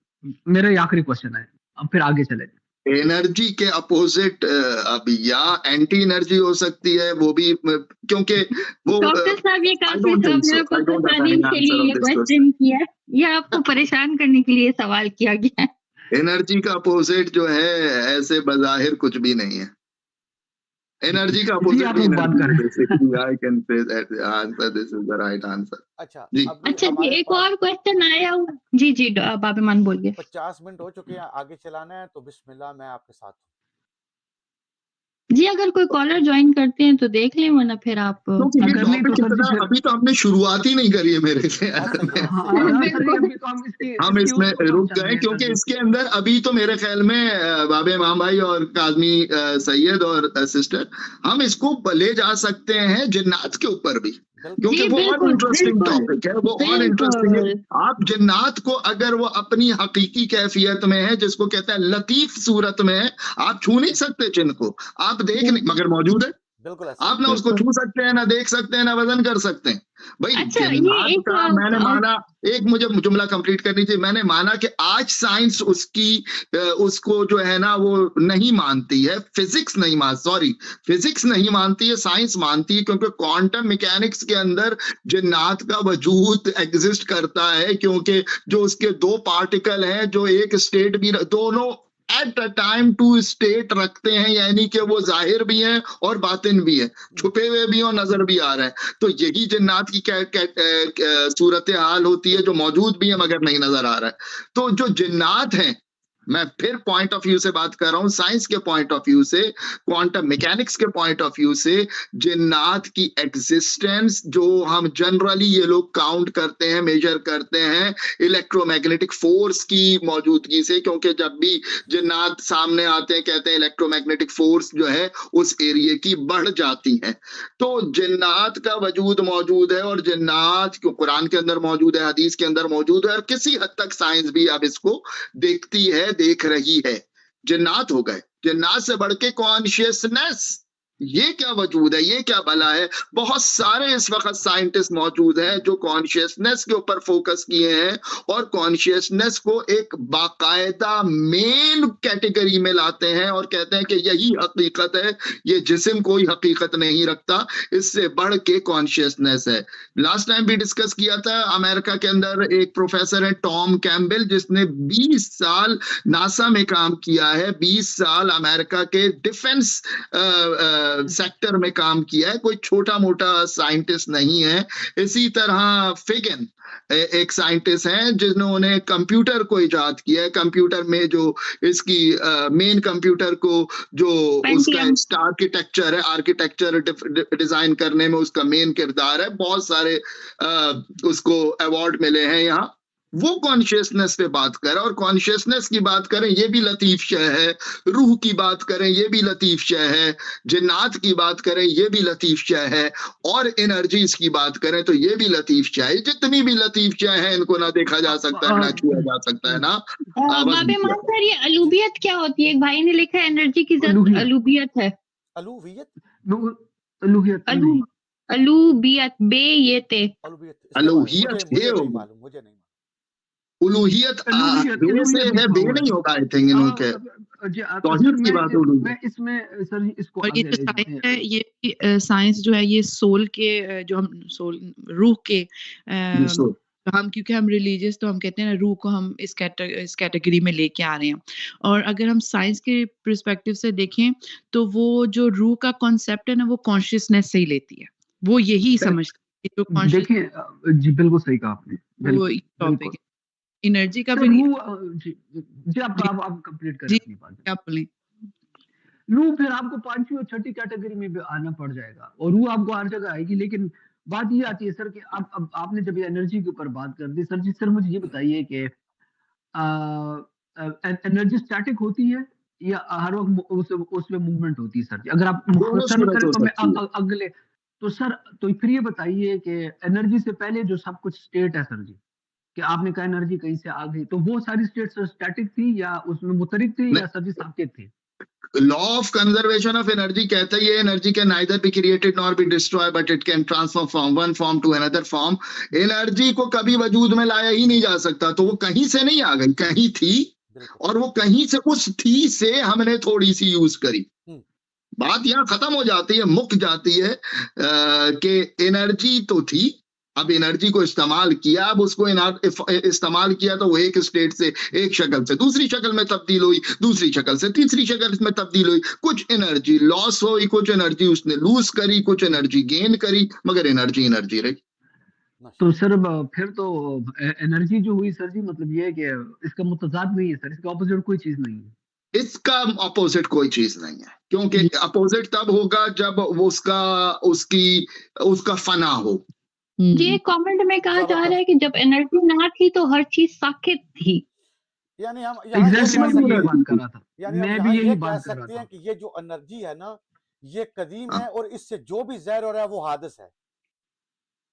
मेरा ये आखिरी क्वेश्चन है, अब फिर आगे चले जाए। एनर्जी के अपोजिट अब या एंटी एनर्जी हो सकती है, वो भी क्योंकि वो डॉक्टर साहब ये काफी आपने आपको I don't have परेशानी any के answer लिए on ये this क्वेश्चन किया है, ये आपको परेशान करने के लिए सवाल किया गया है। एनर्जी का अपोजिट जो है ऐसे बज़ाहिर कुछ भी नहीं है। एनर्जी का जी अपोजिट आप लोग बात एनर्जी करें। Basically I can say that answer, this is the right answer. अच्छा, जी अभी अच्छा जी, हमारे एक पास और क्वेश्चन आया हुआ। जी, जी, बाबा मान बोलिए। 50 मिनट हो चुके हैं, आगे चलाना है तो बिस्मिल्लाह, मैं आपके साथ हूँ। जी, अगर कोई कॉलर जॉइन करते हैं तो देख लें, वरना फिर आप क्योंकि ये अगर नहीं तो टॉपिक सर जी इतना, फिर अभी तो हमने शुरुआत ही नहीं करी है मेरे हाँ, ख्याल सही में। है, हाँ सही है। हाँ सर जी, बिल्कुल। अभी तो हम हम इसके इसमें ऊपर तो हम रुक चल गए रहे हैं क्योंकि सर जी। इसके अंदर अभी तो मेरे ख्याल में बाबे इमाम भाई और काजमी सैयद और सिस्टर, हम इसको ले जा सकते हैं जिन्नात के ऊपर भी, बिल्कुल, क्योंकि जी, वो और बिल्कुल, इंटरेस्टिंग बिल्कुल, टॉपिक है, वो और इंटरेस्टिंग है। बिल्कुल। आप जिन्नात को अगर वो अपनी हकीकी कैफियत में है, जिसको कहते हैं लतीफ सूरत में है, आप छू नहीं सकते जिनको, आप देख नहीं, मगर मौजूद है। बिल्कुल ऐसा आप ही ना है। उसको छू सकते हैं, ना देख सकते हैं, ना वजन कर सकते हैं। भाई अच्छा, ये जिन्नात एक का मैंने माना, एक मुझे जुमला कंप्लीट करनी थी, मैंने माना कि आज साइंस उसको जो है ना वो नहीं मानती है, फिजिक्स नहीं मान सॉरी फिजिक्स नहीं मानती है, साइंस मानती है, क्योंकि क्वांटम मैकेनिक्स के अंदर जिन्नात का वजूद एग्जिस्ट करता है, क्योंकि जो उसके दो पार्टिकल हैं जो एक स्टेट भी दोनों at a time two state रखते हैं, यानी कि वो जाहिर भी हैं और बातिन भी है, छुपे हुए भी और नजर भी आ रहे हैं। तो यही जिन्नात की सूरत हाल होती है, जो मौजूद भी है मगर नहीं नजर आ रहा है। तो जो जिन्नात हैं, मैं फिर पॉइंट ऑफ व्यू से बात कर रहा हूं, साइंस के पॉइंट ऑफ व्यू से, क्वांटम मैकेनिक्स के पॉइंट ऑफ व्यू से, जिन्नात की एग्जिस्टेंस जो हम जनरली ये लोग काउंट करते हैं, मेजर करते हैं इलेक्ट्रोमैग्नेटिक फोर्स की मौजूदगी से, क्योंकि जब भी जिन्नात सामने आते हैं कहते हैं इलेक्ट्रोमैग्नेटिक फोर्स जो है उस एरिया की बढ़ जाती है। तो जिन्नात का वजूद मौजूद है, और जिन्नात को कुरान के अंदर मौजूद है, हदीस के अंदर मौजूद है, और किसी हद तक साइंस भी अब इसको देखती है, देख रही है। जिन्नात हो गए, जिन्नात से बढ़ के कॉन्शियसनेस, ये क्या वजूद है, ये क्या भला है। बहुत सारे इस वक्त साइंटिस्ट मौजूद हैं जो कॉन्शियसनेस के ऊपर फोकस किए हैं और कॉन्शियसनेस को एक बाकायदा मेन कैटेगरी में लाते हैं और कहते हैं कि यही हकीकत है, ये जिस्म कोई हकीकत नहीं रखता, इससे बढ़ के कॉन्शियसनेस है। लास्ट टाइम भी डिस्कस किया था, अमेरिका के अंदर एक प्रोफेसर है टॉम कैम्बेल, जिसने 20 साल नासा में काम किया है, 20 साल अमेरिका के डिफेंस सेक्टर में काम किया है, कोई छोटा मोटा साइंटिस्ट नहीं है। इसी तरह फिगन एक साइंटिस्ट हैं जिन्होंने कंप्यूटर को इजाद किया है, कंप्यूटर में जो इसकी मेन कंप्यूटर को जो उसका आर्किटेक्चर है, आर्किटेक्चर डिजाइन करने में उसका मेन किरदार है, बहुत सारे उसको अवार्ड मिले हैं। यहाँ वो कॉन्शियसनेस पे बात करें, और कॉन्शियसनेस की बात करें ये भी लतीफ शय है, रूह की बात करें ये भी लतीफ शय है, जिन्नात की बात करें ये भी लतीफ शय है, और एनर्जीज की बात करें तो ये भी लतीफ शय है। जितनी भी लतीफ शय है इनको ना देखा जा सकता है, ना छुआ जा सकता है, ना बाबे मान सर, ये अलूबियत क्या होती है? एक भाई ने लिखा है एनर्जी की जरूरत अलूबियत है। अलूवियत, अलूबियत, बे ये ते अलूहियत मुझे नहीं मालूम, मुझे नहीं। उलूहियत बे से है, बे नहीं होगा आई थिंक इनके तौहीद की बात। मैं इसमें सर इसको और ये जो साइंस है, ये साइंस जो है ये सोल के जो हम सोल रूह के हम, क्योंकि हम रिलीजियस तो हम कहते हैं ना, रूह को हम इस कैटेगरी में लेके आ रहे हैं। और अगर हम साइंस के पर्सपेक्टिव से देखें तो वो जो रूह का कॉन्सेप्ट है ना, वो कॉन्शियसनेस से ही लेती है, वो यही समझती है। जो देखिए जी बिल्कुल सही कहा आपने, वो टॉपिक है एनर्जी का भी जी आप कंप्लीट करें अपनी बात। क्या बोलें, रूह फिर आपको पांचवी और छठी कैटेगरी में भी आना पड़ जाएगा, और रूह आपको हर जगह आएगी। लेकिन बात ये आती है सर कि अब आपने जब ये एनर्जी के ऊपर बात कर दी सर जी, सर मुझे ये बताइए कि एनर्जी स्टैटिक होती है या हर वक्त उसमें मूवमेंट होती है सर जी? अगर आप मुख्तसर करें तो मैं अगले तो सर तो फिर ये बताइए कि एनर्जी से पहले जो सब कुछ स्टेट है सर जी, कि आपने कहा एनर्जी कहीं से आ गई, तो वो सारी स्टेट्स स्टैटिक थी या उसमें मुतरिक थी या सर जी साबित थी? Law of conservation of energy कहता है ये energy can neither be created nor be destroy but it can transform from one form to another form. Energy को कभी वजूद में लाया ही नहीं जा सकता, तो वो कहीं से नहीं आ गई, कहीं थी, और वो कहीं से उस थी से हमने थोड़ी सी यूज करी। बात यहाँ खत्म हो जाती है, मुक जाती है कि एनर्जी तो थी, अब एनर्जी को इस्तेमाल किया, अब उसको इस्तेमाल किया तो वो एक स्टेट से, एक शक्ल से दूसरी शक्ल में तब्दील हुई, दूसरी शक्ल से तीसरी शक्ल में तब्दील हुई। कुछ एनर्जी लॉस हुई, कुछ एनर्जी उसने लूज करी, कुछ एनर्जी गेन करी, मगर एनर्जी एनर्जी रही। तो सर फिर तो एनर्जी जो हुई सर जी, मतलब ये है कि इसका मुतजाद नहीं है सर, इसका ऑपोजिट कोई चीज नहीं है। इसका अपोजिट कोई चीज नहीं है, क्योंकि अपोजिट तब होगा जब वो उसका फना हो। ये कमेंट में कहा जा रहा है कि जब एनर्जी ना थी तो हर चीज साकित थी। यानी हम बात कर रहा था, यानी मैं हम भी ये यही कह बात कर सकते रहा हैं था कि ये जो एनर्जी है ना, ये कदीम है और इससे जो भी ज़ाहिर हो रहा है वो हादिस है।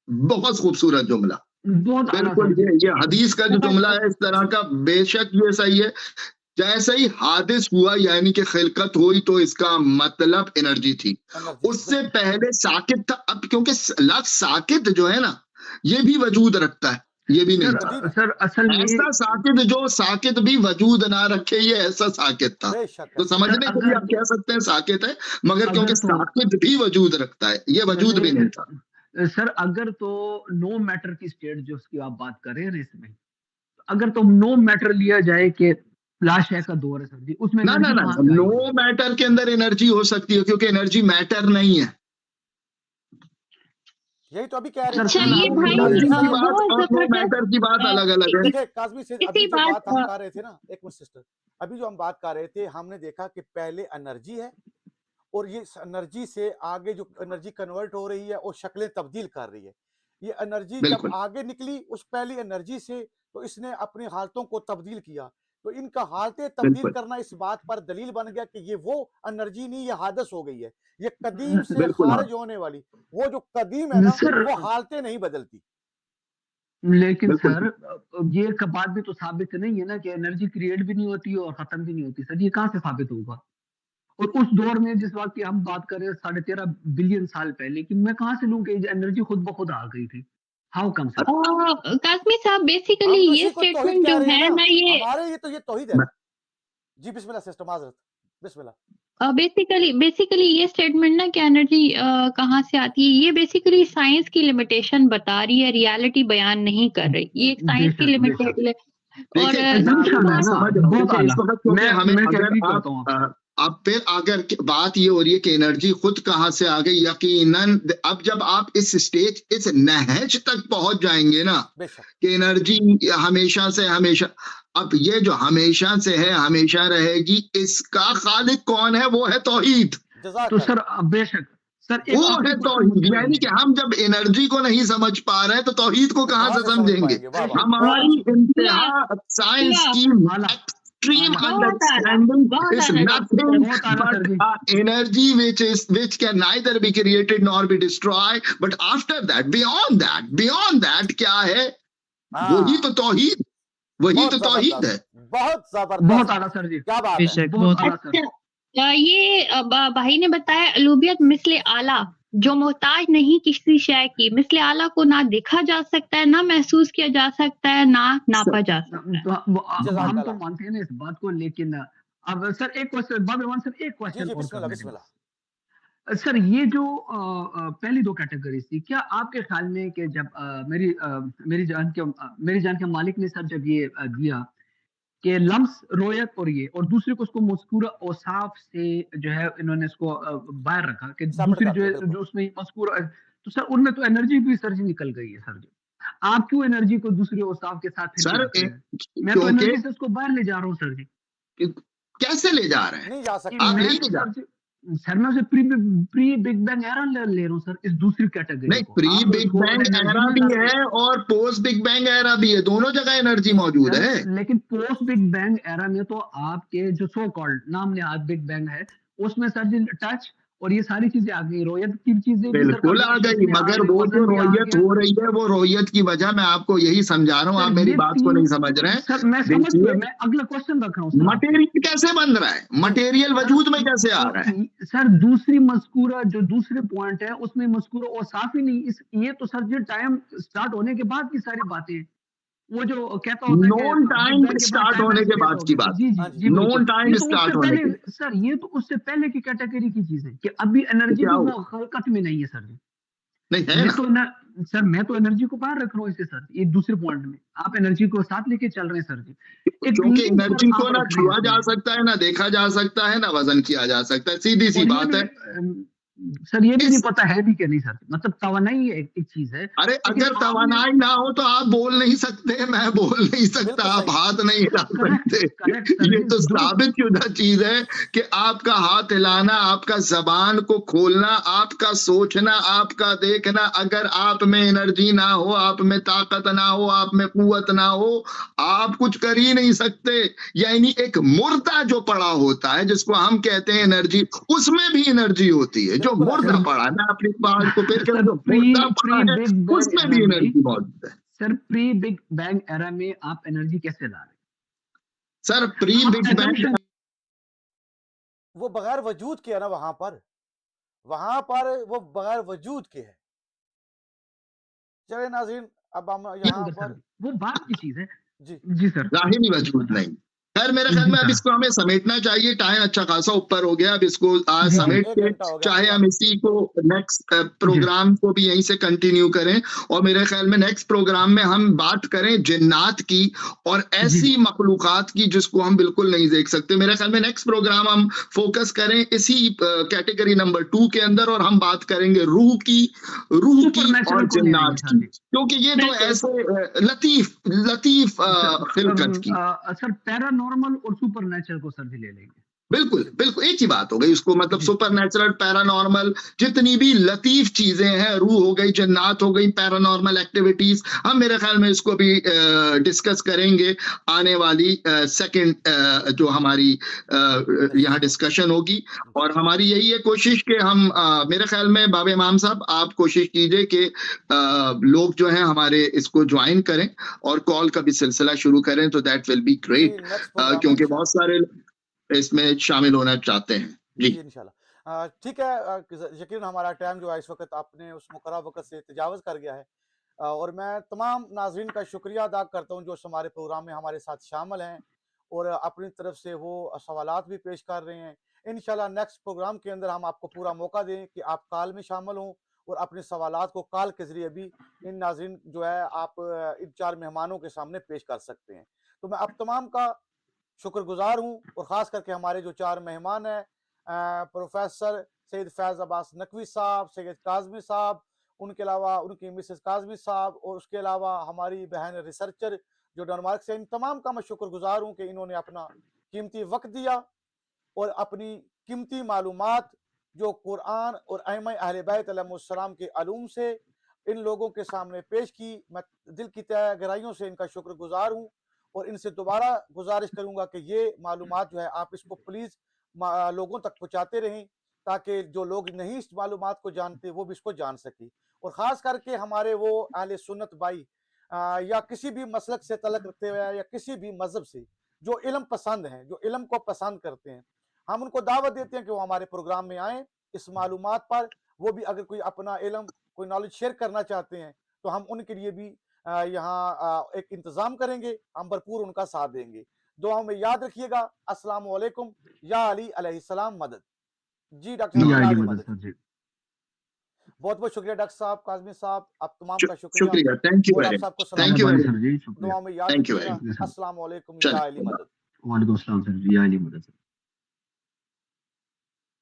बहुत खूबसूरत जुमला, बहुत बिल्कुल। ये हदीस का जो जुमला है इस तरह का, बेशक ये सही है। जैसे ही हादिस हुआ यानी कि खिलकत हुई तो इसका मतलब एनर्जी थी। उससे पहले साकित था। अब क्योंकि लफ्ज साकित जो है ना, ये भी वजूद रखता है, ये भी नहीं था सर असल में ऐसा साकित जो साकित भी वजूद ना रखे, ये ऐसा साकित था। तो समझने के लिए आप कह सकते हैं साकित है, मगर क्योंकि साकित भी वजूद रखता है, ये वजूद भी नहीं था। सर अगर तो नो मैटर की स्टेट जो उसकी आप बात कर रहे हैं इसमें, अगर तो नो मैटर लिया जाए कि फ्लैश है का दौर है सर जी, उसमें ना नो मैटर के अंदर एनर्जी हो सकती है, क्योंकि एनर्जी मैटर नहीं है। यही तो अभी कह रहे हैं। अच्छा ये भाई मैटर की बात अलग अलग है। देखिए काज़मी से अभी जो बात हम कर रहे थे ना, एक मिनट सिस्टर, अभी जो हम बात कर रहे थे, हमने देखा कि पहले एनर्जी है और ये एनर्जी से आगे जो एनर्जी कन्वर्ट हो रही है और शक्लें तब्दील कर रही है। ये एनर्जी जब आगे निकली उस पहली एनर्जी से, तो इसने अपनी हालतों को तब्दील किया। तो इनका हालतें तब्दील करना इस बात पर दलील बन गया कि ये वो एनर्जी नहीं, ये हादस हो गई है। ये कदीम से खारिज होने वाली, वो जो कदीम है ना, वो हालतें नहीं बदलती। लेकिन सर ये बात भी तो साबित नहीं है ना कि एनर्जी क्रिएट भी नहीं होती और खत्म भी नहीं होती। सर ये कहाँ से साबित होगा? और उस दौर में जिस वक्त की हम बात कर रहे हैं 13.5 बिलियन साल पहले, कि मैं कहाँ से लूं कि एनर्जी खुद ब खुद आ गई थी? How come sir? काज़मी साहब बेसिकली ये स्टेटमेंट जो है ना, ये हमारे ये तौहीद है। जी बिस्मिल्लाह सिस्टर, माजरत, बिस्मिल्लाह। बेसिकली ये स्टेटमेंट ना कि एनर्जी कहाँ से आती है, ये बेसिकली साइंस की लिमिटेशन बता रही है, रियलिटी बयान नहीं कर रही। ये एक साइंस की लिमिटेड और अब फिर अगर बात ये हो रही है कि एनर्जी खुद कहाँ से आ गई, यकीनन अब जब आप इस स्टेज, इस नहज तक पहुंच जाएंगे ना कि एनर्जी हमेशा से हमेशा, अब ये जो हमेशा से है हमेशा रहेगी, इसका खालिक कौन है? वो है तौहीद। तो सर बेशक सर वो है तौहीद। यानी कि हम जब एनर्जी को नहीं समझ पा रहे हैं तो तौहीद को कहाँ से समझेंगे? हमारी इंतहा साइंस की extreme understanding is nothing but energy which can neither be created nor be destroyed, but after that, beyond that क्या है? वही तो तौहीद, वही तो तौहीद है। बहुत जबरदस्त, बहुत आला सर जी, क्या बात है, बहुत आला सर। ये भाई ने बताया अलूबियत मिसले आला, जो मोहताज नहीं किसी शय की, मिसले आला को ना देखा जा सकता है, ना महसूस किया जा सकता है, ना नापा जा सकता है। हम तो मानते हैं ना इस बात को, लेकिन अब सर एक क्वेश्चन, बाबा सर एक क्वेश्चन सर, ये जो पहली दो कैटेगरीज थी, क्या आपके ख्याल में कि जब मेरी जान के मालिक ने सर जब ये दिया कि लम्स, रोयत और ये, और दूसरे को उसको मज़कूरा औसाफ से जो है इन्होंने इसको बाहर रखा कि दूसरी जो उसमें मज़कूरा, तो सर उनमें तो एनर्जी भी सर जी निकल गई है। सर जी आप क्यों एनर्जी को दूसरे औसाफ के साथ सर मैं तो एनर्जी से उसको बाहर ले जा रहा हूँ सर जी। कैसे ले जा रहे हैं? नहीं जा सकते सर मैं उसे प्री बिग बैंग एरा ले रहा हूँ सर, इस दूसरी कैटेगरी। नहीं, प्री बिग बैंग एरा भी है और पोस्ट बिग बैंग एरा भी है, दोनों जगह एनर्जी मौजूद है। लेकिन पोस्ट बिग बैंग एरा में तो आपके जो सो कॉल्ड नाम ने बिग बैंग है, उसमें सर जी टच और ये सारी चीजें आ गई, रोयत की चीजें बिल्कुल आ गई, मगर वो जो रोयत हो रही है वो रोयत की वजह मैं आपको यही समझा रहा हूँ, आप मेरी बात को नहीं समझ रहे हैं। सर मैं समझ गया, मैं अगला क्वेश्चन रख रहा हूँ। मटेरियल कैसे बन रहा है? मटेरियल वजूद में कैसे आ रहा है? सर दूसरी मज़कूरा जो दूसरे पॉइंट है उसमें मज़कूरा और साफ ही नहीं, ये तो सर जी टाइम स्टार्ट होने के बाद की सारी बातें, वो जो कहता होता है नॉन टाइम स्टार्ट होने के बाद की बात। जी नॉन टाइम स्टार्ट होने के, सर ये तो उससे पहले की कैटेगरी की चीज है कि अभी एनर्जी तो खलकत में नहीं है सर जी। नहीं है तो सर मैं तो एनर्जी को बाहर रख रहा हूँ इससे सर, ये दूसरे पॉइंट में आप एनर्जी को साथ लेके चल रहे हैं सर जी। क्योंकि एनर्जी को ना छुआ जा सकता है, ना देखा जा सकता है, ना वजन किया जा सकता है, सीधी सी बात है। सर ये भी नहीं पता है भी क्या नहीं सर, मतलब तवानाई एक चीज है। अरे अगर तवानाई ना हो तो आप बोल नहीं सकते, मैं बोल नहीं सकता, आप हाथ नहीं हिला सकते। ये तो साबित शुदा चीज है कि आपका हाथ हिलाना, आपका जबान को खोलना, आपका सोचना, आपका देखना, अगर आप में एनर्जी ना हो, आप में ताकत ना हो, आप में कुव्वत ना हो, आप कुछ कर ही नहीं सकते। यानी एक मुर्दा जो पड़ा होता है जिसको हम कहते हैं एनर्जी, उसमें भी एनर्जी होती है। जो मुर्दा पड़ा, मैं अपनी बात को फिर कहता हूं, मुर्दा पड़ा है उसमें भी एनर्जी मौजूद है। Sir pre big bang era में आप एनर्जी कैसे ला रहे? सर प्री बिग बैंग वो बगैर वजूद के है ना, वहां पर वो बगैर वजूद के है। चले नाज़रीन, अब हम यहाँ पर वो बात की चीज है। जी जी सर, जाहिरी वजूद नहीं। खैर मेरे ख्याल में अब इसको हमें समेटना चाहिए, टाइम अच्छा खासा ऊपर हो गया। अब इसको आज समेट के चाहे हम इसी को नेक्स्ट प्रोग्राम को भी यहीं से कंटिन्यू करें, और मेरे ख्याल में नेक्स्ट प्रोग्राम में हम बात करें जिन्नात की और ऐसी मखलूकात की जिसको हम बिल्कुल नहीं देख सकते। मेरे ख्याल में नेक्स्ट प्रोग्राम हम फोकस करें इसी कैटेगरी नंबर 2 के अंदर, और हम बात करेंगे रूह की और जिन्नात की, क्योंकि ये तो ऐसे लतीफ खिलकत की। सर पैरानॉर्मल और सुपरनैचुरल को सर भी ले लेंगे। बिल्कुल बिल्कुल एक ही बात हो गई उसको, मतलब सुपरनैचुरल, पैरानॉर्मल, जितनी भी लतीफ चीजें हैं, रूह हो गई, जन्नात हो गई, पैरानॉर्मल एक्टिविटीज, हम मेरे ख्याल में इसको भी डिस्कस करेंगे आने वाली सेकंड जो हमारी यहाँ डिस्कशन होगी। और हमारी यही है कोशिश कि हम मेरे ख्याल में बाबा इमाम साहब आप कोशिश कीजिए कि लोग जो हैं हमारे इसको ज्वाइन करें और कॉल का भी सिलसिला शुरू करें, तो दैट विल बी ग्रेट, क्योंकि बहुत सारे इसमें शामिल होना चाहते हैं। जी इंशाल्लाह। ठीक है, यकीनन हमारा टाइम जो है इस वक्त आपने उस मुकर्रर वक्त से तजावज़ कर गया है, और मैं तमाम नाज़रीन का शुक्रिया अदा करता हूँ जो हमारे प्रोग्राम में हमारे साथ शामिल हैं और अपनी तरफ से वो सवालात भी पेश कर रहे हैं। इंशाल्लाह नेक्स्ट प्रोग्राम के अंदर हम आपको पूरा मौका दें कि आप कॉल में शामिल हों और अपने सवालात को कॉल के ज़रिए भी इन नाज़रीन जो है आप इन 4 मेहमानों के सामने पेश कर सकते हैं। तो मैं आप तमाम का शुक्रगुजार हूँ, और ख़ास करके हमारे जो 4 मेहमान हैं, प्रोफेसर सैयद फैज़ अब्बास नकवी साहब, सैयद काज़मी साहब, उनके अलावा उनकी मिसेस काज़मी साहब, और उसके अलावा हमारी बहन रिसर्चर जो डेनमार्क से, इन तमाम का मैं शुक्रगुजार हूँ कि इन्होंने अपना कीमती वक्त दिया और अपनी कीमती मालूमात जो कुरान और अइम्मा अहले बैत अलैहिमुस्सलाम के अलूम से इन लोगों के सामने पेश की। मैं दिल की तहे गहराइयों से इनका शुक्रगुजार हूँ, और इनसे दोबारा गुजारिश करूंगा कि ये मालूमात जो है आप इसको प्लीज़ लोगों तक पहुंचाते रहें, ताकि जो लोग नहीं इस मालूमात को जानते वो भी इसको जान सकें। और ख़ास करके हमारे वो अहले सुन्नत भाई या किसी भी मसलक से तल्लुक़ रखते हुए या किसी भी मज़हब से जो इल्म पसंद हैं, जो इल्म को पसंद करते हैं, हम उनको दावत देते हैं कि वो हमारे प्रोग्राम में आएँ इस मालूमात पर। वो भी अगर कोई अपना इल्म, कोई नॉलेज शेयर करना चाहते हैं तो हम उनके लिए भी यहाँ एक इंतज़ाम करेंगे, हम भरपूर उनका साथ देंगे। दुआओं में याद रखिएगा। अस्सलामु अलैकुम। या अली अलैहिस्सलाम मदद। जी डॉक्टर साहब मदद। बहुत बहुत शुक्रिया डॉक्टर साहब, काज़मी साहब, आप तमाम का शुक्रिया। Thank you very much. Thank you very much. दुआओं में याद रखिएगा। अस्सलामु अलैकुम। या अली मदद। वालेकुम अस्सलाम सर। या अली मदद।